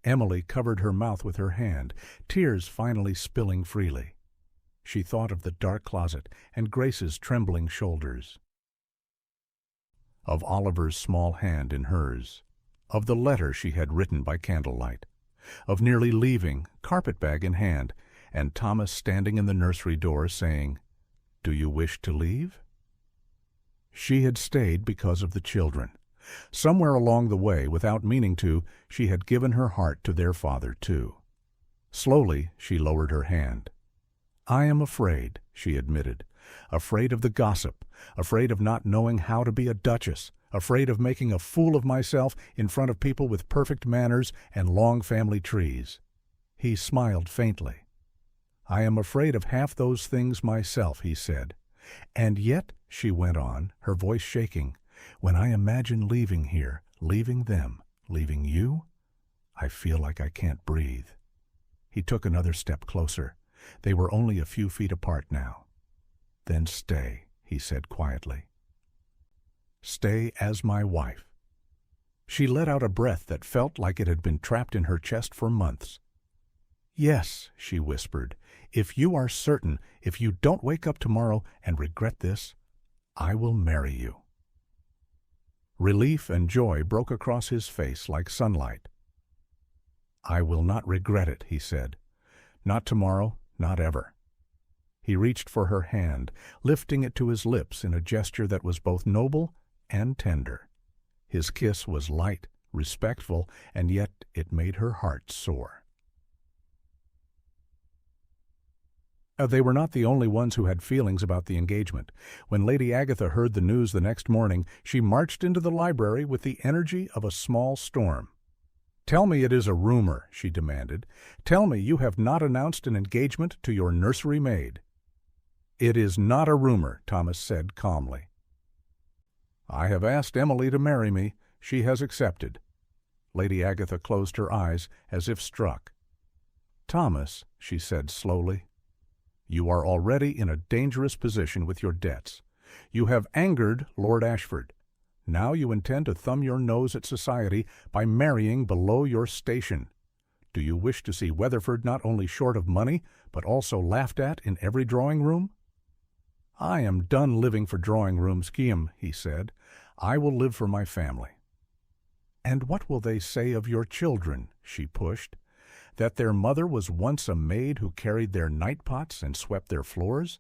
Speaker 1: Emily covered her mouth with her hand, tears finally spilling freely. She thought of the dark closet and Grace's trembling shoulders, of Oliver's small hand in hers, of the letter she had written by candlelight, of nearly leaving, carpet-bag in hand, and Thomas standing in the nursery door saying, "Do you wish to leave?" She had stayed because of the children. Somewhere along the way, without meaning to, she had given her heart to their father too. Slowly she lowered her hand. "I am afraid," she admitted, "afraid of the gossip, afraid of not knowing how to be a duchess, afraid of making a fool of myself in front of people with perfect manners and long family trees." He smiled faintly. "I am afraid of half those things myself," he said. "And yet," she went on, her voice shaking, "when I imagine leaving here, leaving them, leaving you, I feel like I can't breathe." He took another step closer. They were only a few feet apart now. "Then stay," he said quietly. "Stay as my wife." She let out a breath that felt like it had been trapped in her chest for months. "Yes," she whispered, "if you are certain, if you don't wake up tomorrow and regret this, I will marry you." Relief and joy broke across his face like sunlight. "I will not regret it," he said. "Not tomorrow, not ever." He reached for her hand, lifting it to his lips in a gesture that was both noble and tender. His kiss was light, respectful, and yet it made her heart soar. They were not the only ones who had feelings about the engagement. When Lady Agatha heard the news the next morning, she marched into the library with the energy of a small storm. "Tell me it is a rumor," she demanded. "Tell me you have not announced an engagement to your nursery maid." "It is not a rumor," Thomas said calmly. "I have asked Emily to marry me. She has accepted." Lady Agatha closed her eyes as if struck. "Thomas," she said slowly, "you are already in a dangerous position with your debts. You have angered Lord Ashford. Now you intend to thumb your nose at society by marrying below your station. Do you wish to see Weatherford not only short of money, but also laughed at in every drawing-room?" "I am done living for drawing-rooms, Guillaume," he said. "I will live for my family." "And what will they say of your children?" she pushed. "That their mother was once a maid who carried their night-pots and swept their floors?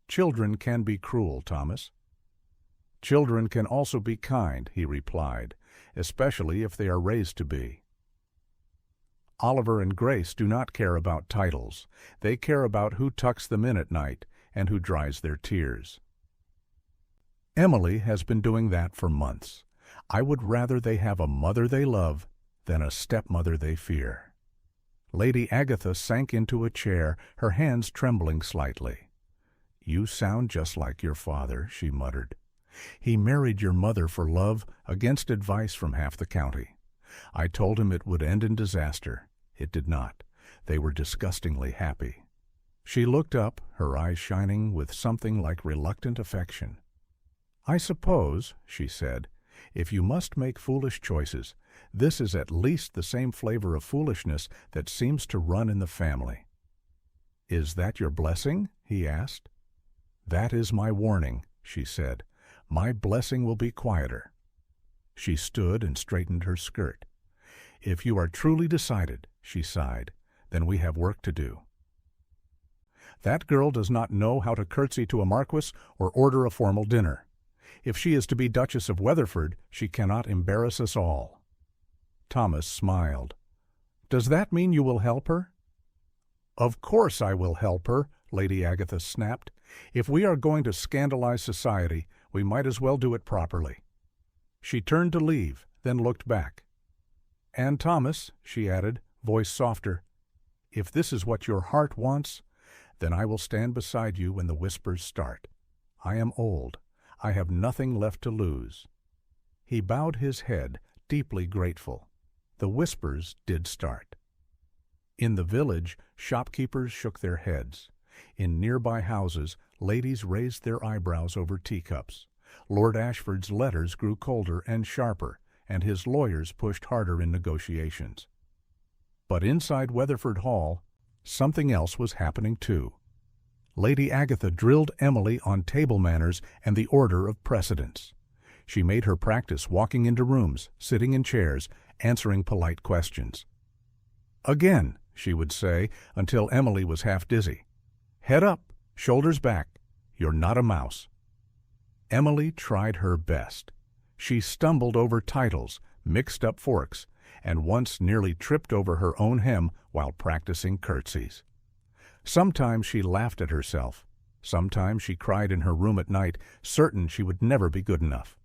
Speaker 1: Children can be cruel, Thomas." "Children can also be kind," he replied, "especially if they are raised to be." Oliver and Grace do not care about titles. They care about who tucks them in at night and who dries their tears. Emily has been doing that for months. I would rather they have a mother they love than a stepmother they fear. Lady Agatha sank into a chair, her hands trembling slightly. "You sound just like your father," she muttered. "He married your mother for love, against advice from half the county. I told him it would end in disaster. It did not. They were disgustingly happy." She looked up, her eyes shining with something like reluctant affection. "I suppose," she said, "if you must make foolish choices, this is at least the same flavor of foolishness that seems to run in the family." "Is that your blessing?" he asked. "That is my warning," she said. "My blessing will be quieter." She stood and straightened her skirt. "If you are truly decided," she sighed, "then we have work to do." That girl does not know how to curtsy to a marquis or order a formal dinner. If she is to be Duchess of Weatherford, she cannot embarrass us all. Thomas smiled. "Does that mean you will help her?" "Of course I will help her," Lady Agatha snapped. "If we are going to scandalize society, we might as well do it properly." She turned to leave, then looked back. "And Thomas," she added, voice softer, "if this is what your heart wants, then I will stand beside you when the whispers start. I am old. I have nothing left to lose." He bowed his head, deeply grateful. The whispers did start. In the village, shopkeepers shook their heads. In nearby houses, ladies raised their eyebrows over teacups. Lord Ashford's letters grew colder and sharper, and his lawyers pushed harder in negotiations. But inside Weatherford Hall, something else was happening too. Lady Agatha drilled Emily on table manners and the order of precedence. She made her practice walking into rooms, sitting in chairs, answering polite questions. "Again," she would say, until Emily was half dizzy. "Head up, shoulders back. You're not a mouse." Emily tried her best. She stumbled over titles, mixed up forks, and once nearly tripped over her own hem while practicing curtsies. Sometimes she laughed at herself. Sometimes she cried in her room at night, certain she would never be good enough.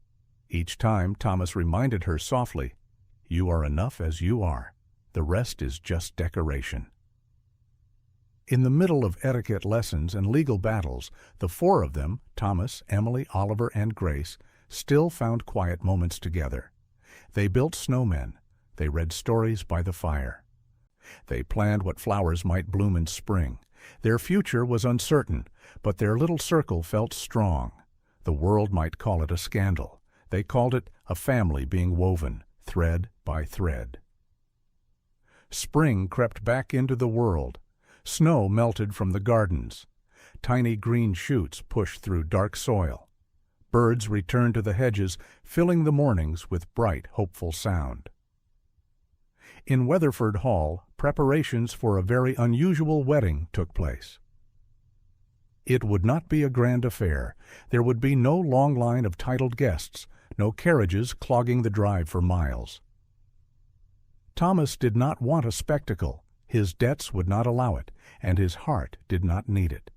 Speaker 1: Each time Thomas reminded her softly, "You are enough as you are. The rest is just decoration." In the middle of etiquette lessons and legal battles, the four of them, Thomas, Emily, Oliver, and Grace, still found quiet moments together. They built snowmen. They read stories by the fire. They planned what flowers might bloom in spring. Their future was uncertain, but their little circle felt strong. The world might call it a scandal. They called it a family being woven, thread by thread. Spring crept back into the world. Snow melted from the gardens. Tiny green shoots pushed through dark soil. Birds returned to the hedges, filling the mornings with bright, hopeful sound. In Weatherford Hall, preparations for a very unusual wedding took place. It would not be a grand affair. There would be no long line of titled guests, no carriages clogging the drive for miles. Thomas did not want a spectacle. His debts would not allow it, and his heart did not need it.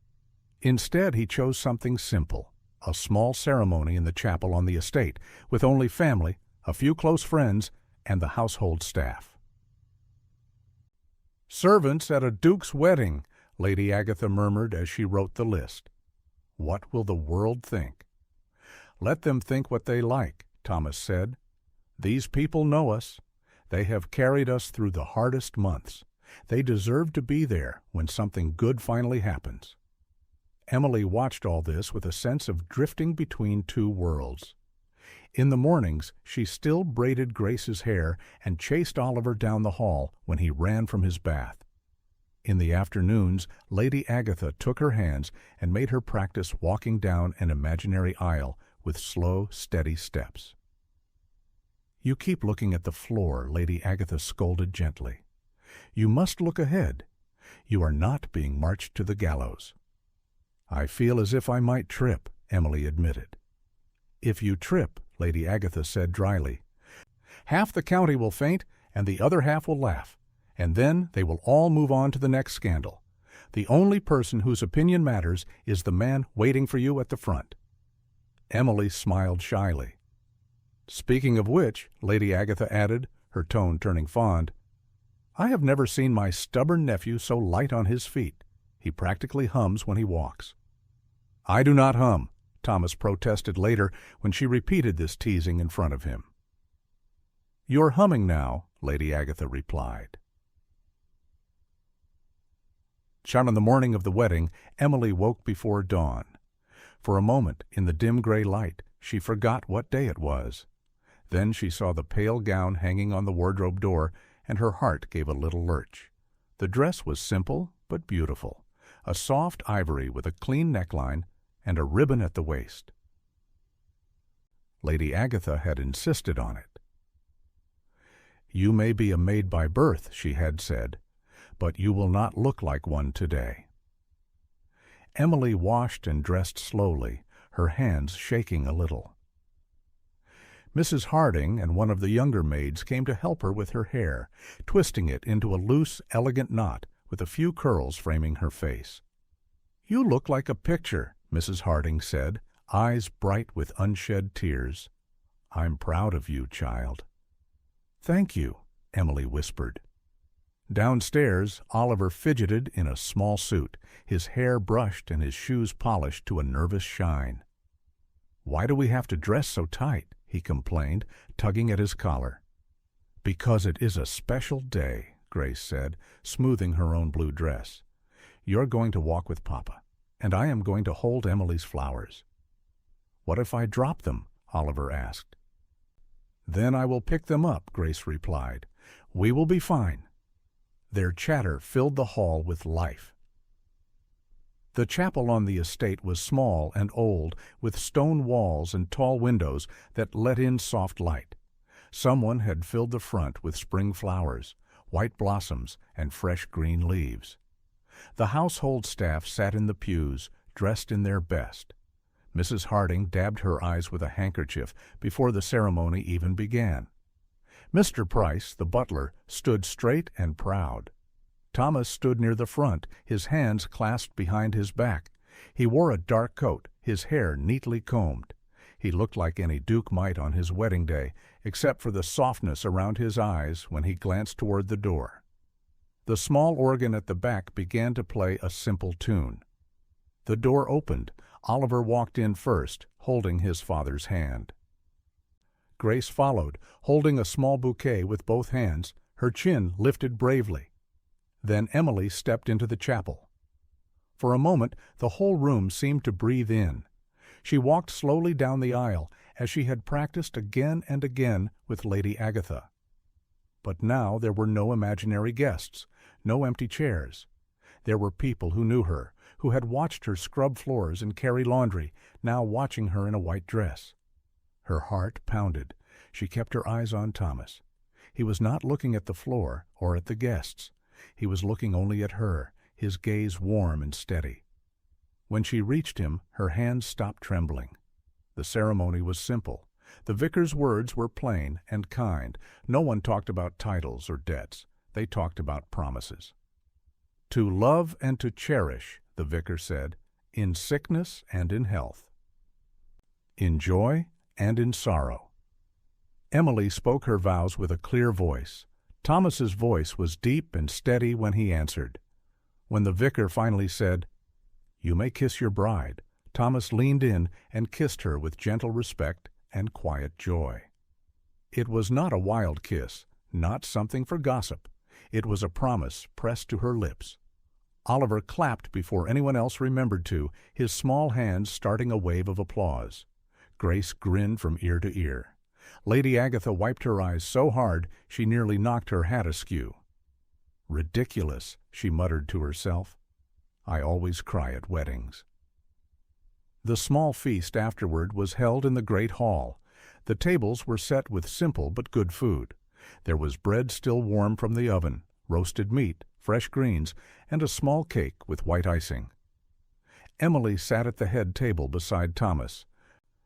Speaker 1: Instead, he chose something simple, a small ceremony in the chapel on the estate, with only family, a few close friends, and the household staff. "Servants at a duke's wedding," Lady Agatha murmured as she wrote the list. "What will the world think?" "Let them think what they like," Thomas said. "These people know us. They have carried us through the hardest months. They deserve to be there when something good finally happens." Emily watched all this with a sense of drifting between two worlds. In the mornings, she still braided Grace's hair and chased Oliver down the hall when he ran from his bath. In the afternoons, Lady Agatha took her hands and made her practice walking down an imaginary aisle with slow, steady steps. "You keep looking at the floor," Lady Agatha scolded gently. "You must look ahead. You are not being marched to the gallows." "I feel as if I might trip," Emily admitted. "If you trip," Lady Agatha said dryly, "half the county will faint and the other half will laugh, and then they will all move on to the next scandal. The only person whose opinion matters is the man waiting for you at the front." Emily smiled shyly. "Speaking of which," Lady Agatha added, her tone turning fond, "I have never seen my stubborn nephew so light on his feet. He practically hums when he walks." "I do not hum," Thomas protested later when she repeated this teasing in front of him. "You're humming now," Lady Agatha replied. On the morning of the wedding, Emily woke before dawn. For a moment, in the dim gray light, she forgot what day it was. Then she saw the pale gown hanging on the wardrobe door, and her heart gave a little lurch. The dress was simple but beautiful, a soft ivory with a clean neckline and a ribbon at the waist. Lady Agatha had insisted on it. "You may be a maid by birth," she had said, "but you will not look like one today." Emily washed and dressed slowly, her hands shaking a little. Mrs. Harding and one of the younger maids came to help her with her hair, twisting it into a loose, elegant knot with a few curls framing her face. "You look like a picture," Mrs. Harding said, eyes bright with unshed tears. "I'm proud of you, child." "Thank you," Emily whispered. Downstairs, Oliver fidgeted in a small suit, his hair brushed and his shoes polished to a nervous shine. "Why do we have to dress so tight?" he complained, tugging at his collar. "Because it is a special day," Grace said, smoothing her own blue dress. "You're going to walk with Papa, and I am going to hold Emily's flowers." "What if I drop them?" Oliver asked. "Then I will pick them up," Grace replied. "We will be fine." Their chatter filled the hall with life. The chapel on the estate was small and old, with stone walls and tall windows that let in soft light. Someone had filled the front with spring flowers, white blossoms, and fresh green leaves. The household staff sat in the pews, dressed in their best. Mrs. Harding dabbed her eyes with a handkerchief before the ceremony even began. Mr. Price, the butler, stood straight and proud. Thomas stood near the front, his hands clasped behind his back. He wore a dark coat, his hair neatly combed. He looked like any duke might on his wedding day, except for the softness around his eyes when he glanced toward the door. The small organ at the back began to play a simple tune. The door opened. Oliver walked in first, holding his father's hand. Grace followed, holding a small bouquet with both hands, her chin lifted bravely. Then Emily stepped into the chapel. For a moment, the whole room seemed to breathe in. She walked slowly down the aisle, as she had practiced again and again with Lady Agatha. But now there were no imaginary guests, no empty chairs. There were people who knew her, who had watched her scrub floors and carry laundry, now watching her in a white dress. Her heart pounded. She kept her eyes on Thomas. He was not looking at the floor or at the guests. He was looking only at her, his gaze warm and steady. When she reached him, her hands stopped trembling. The ceremony was simple. The vicar's words were plain and kind. No one talked about titles or debts. They talked about promises. "To love and to cherish," the vicar said, "in sickness and in health, in joy and in sorrow." Emily spoke her vows with a clear voice. Thomas's voice was deep and steady when he answered. When the vicar finally said, "You may kiss your bride," Thomas leaned in and kissed her with gentle respect and quiet joy. It was not a wild kiss, not something for gossip. It was a promise pressed to her lips. Oliver clapped before anyone else remembered to, his small hands starting a wave of applause. Grace grinned from ear to ear. Lady Agatha wiped her eyes so hard she nearly knocked her hat askew. "Ridiculous," she muttered to herself. "I always cry at weddings." The small feast afterward was held in the great hall. The tables were set with simple but good food. There was bread still warm from the oven, roasted meat, fresh greens, and a small cake with white icing. Emily sat at the head table beside Thomas,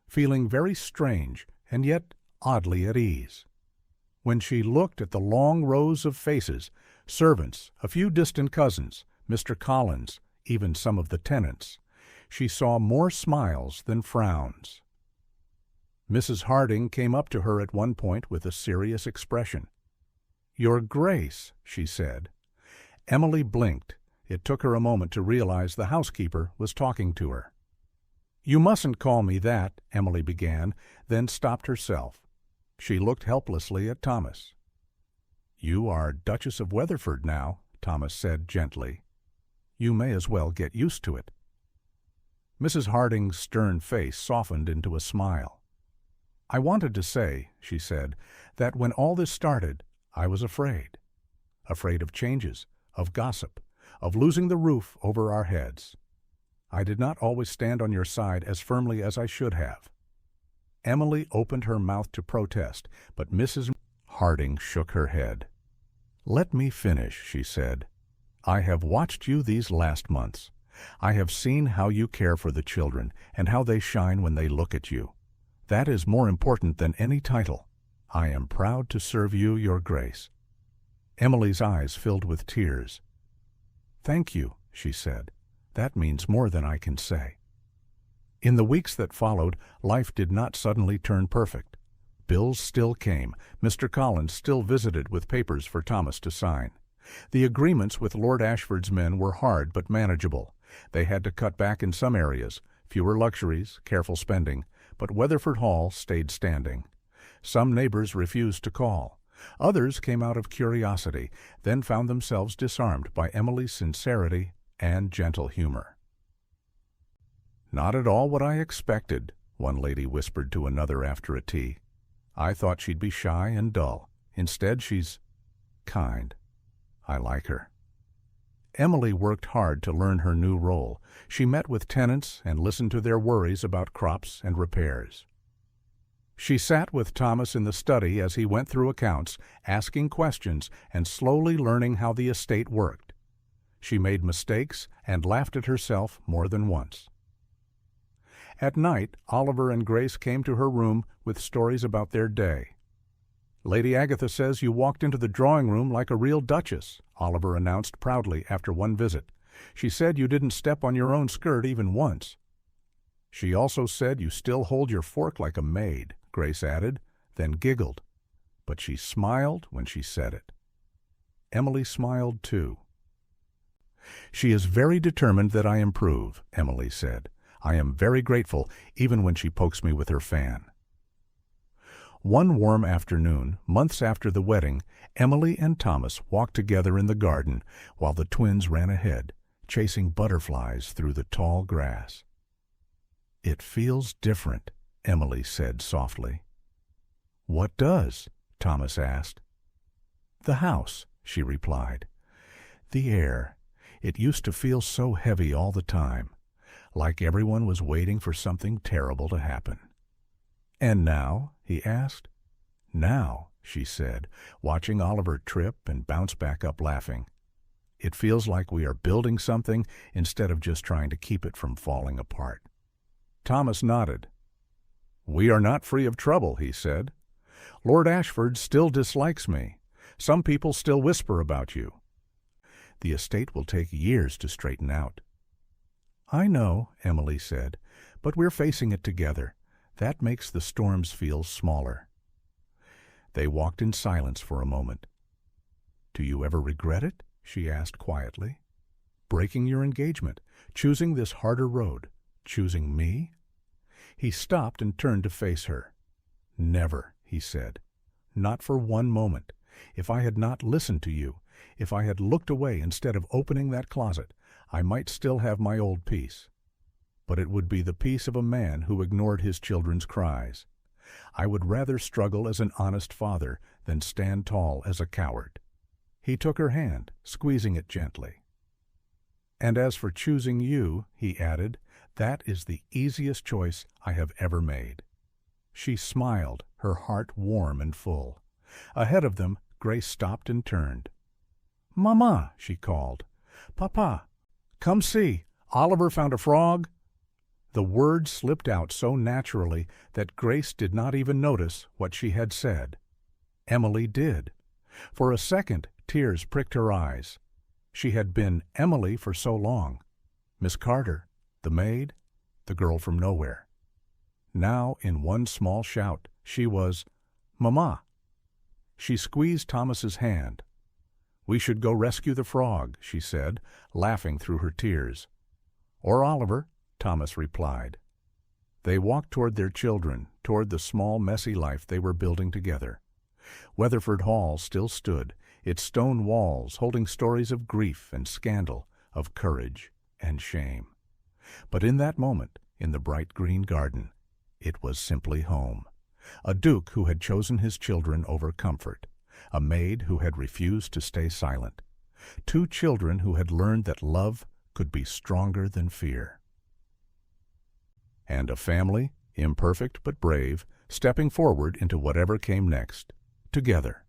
Speaker 1: feeling very strange and yet oddly at ease. When she looked at the long rows of faces, servants, a few distant cousins, Mr. Collins, even some of the tenants, she saw more smiles than frowns. Mrs. Harding came up to her at one point with a serious expression. "Your Grace," she said. Emily blinked. It took her a moment to realize the housekeeper was talking to her. "You mustn't call me that," Emily began, then stopped herself. She looked helplessly at Thomas. "You are Duchess of Weatherford now," Thomas said gently. "You may as well get used to it." Mrs. Harding's stern face softened into a smile. "I wanted to say," she said, "that when all this started, I was afraid. Afraid of changes, of gossip, of losing the roof over our heads. I did not always stand on your side as firmly as I should have." Emily opened her mouth to protest, but Mrs. Harding shook her head. "Let me finish," she said. "I have watched you these last months. I have seen how you care for the children and how they shine when they look at you. That is more important than any title. I am proud to serve you, Your Grace." Emily's eyes filled with tears. "Thank you," she said. "That means more than I can say." In the weeks that followed, life did not suddenly turn perfect. Bills still came. Mr. Collins still visited with papers for Thomas to sign. The agreements with Lord Ashford's men were hard but manageable. They had to cut back in some areas, fewer luxuries, careful spending, but Weatherford Hall stayed standing. Some neighbors refused to call. Others came out of curiosity, then found themselves disarmed by Emily's sincerity and gentle humor. "Not at all what I expected," one lady whispered to another after a tea. "I thought she'd be shy and dull. Instead, she's kind. I like her." Emily worked hard to learn her new role. She met with tenants and listened to their worries about crops and repairs. She sat with Thomas in the study as he went through accounts, asking questions and slowly learning how the estate worked. She made mistakes and laughed at herself more than once. At night, Oliver and Grace came to her room with stories about their day. "Lady Agatha says you walked into the drawing room like a real duchess," Oliver announced proudly after one visit. "She said you didn't step on your own skirt even once." "She also said you still hold your fork like a maid," Grace added, then giggled. But she smiled when she said it. Emily smiled too. "She is very determined that I improve," Emily said. "I am very grateful, even when she pokes me with her fan." One warm afternoon, months after the wedding, Emily and Thomas walked together in the garden while the twins ran ahead, chasing butterflies through the tall grass. "It feels different," Emily said softly. "What does?" Thomas asked. "The house," she replied. "The air. It used to feel so heavy all the time, like everyone was waiting for something terrible to happen." "And now?" he asked. "Now," she said, watching Oliver trip and bounce back up laughing, It feels like we are building something instead of just trying to keep it from falling apart." Thomas nodded. "We are not free of trouble," he said. "Lord Ashford still dislikes me. Some people still whisper about you. The estate will take years to straighten out." "I know," Emily said, "but we're facing it together. That makes the storms feel smaller." They walked in silence for a moment. "Do you ever regret it?" she asked quietly. "Breaking your engagement, choosing this harder road, choosing me?" He stopped and turned to face her. "Never," he said. "Not for one moment. If I had not listened to you, if I had looked away instead of opening that closet, I might still have my old peace. But it would be the peace of a man who ignored his children's cries. I would rather struggle as an honest father than stand tall as a coward." He took her hand, squeezing it gently. "And as for choosing you," he added, "that is the easiest choice I have ever made." She smiled, her heart warm and full. Ahead of them, Grace stopped and turned. "Mama," she called. "Papa, come see. Oliver found a frog." The words slipped out so naturally that Grace did not even notice what she had said. Emily did. For a second, tears pricked her eyes. She had been Emily for so long. Miss Carter, the maid, the girl from nowhere. Now, in one small shout, she was Mama. She squeezed Thomas's hand. "We should go rescue the frog," she said, laughing through her tears. "Or Oliver," Thomas replied. They walked toward their children, toward the small, messy life they were building together. Weatherford Hall still stood, its stone walls holding stories of grief and scandal, of courage and shame. But in that moment, in the bright green garden, it was simply home. A duke who had chosen his children over comfort, a maid who had refused to stay silent, two children who had learned that love could be stronger than fear. And a family, imperfect but brave, stepping forward into whatever came next, together.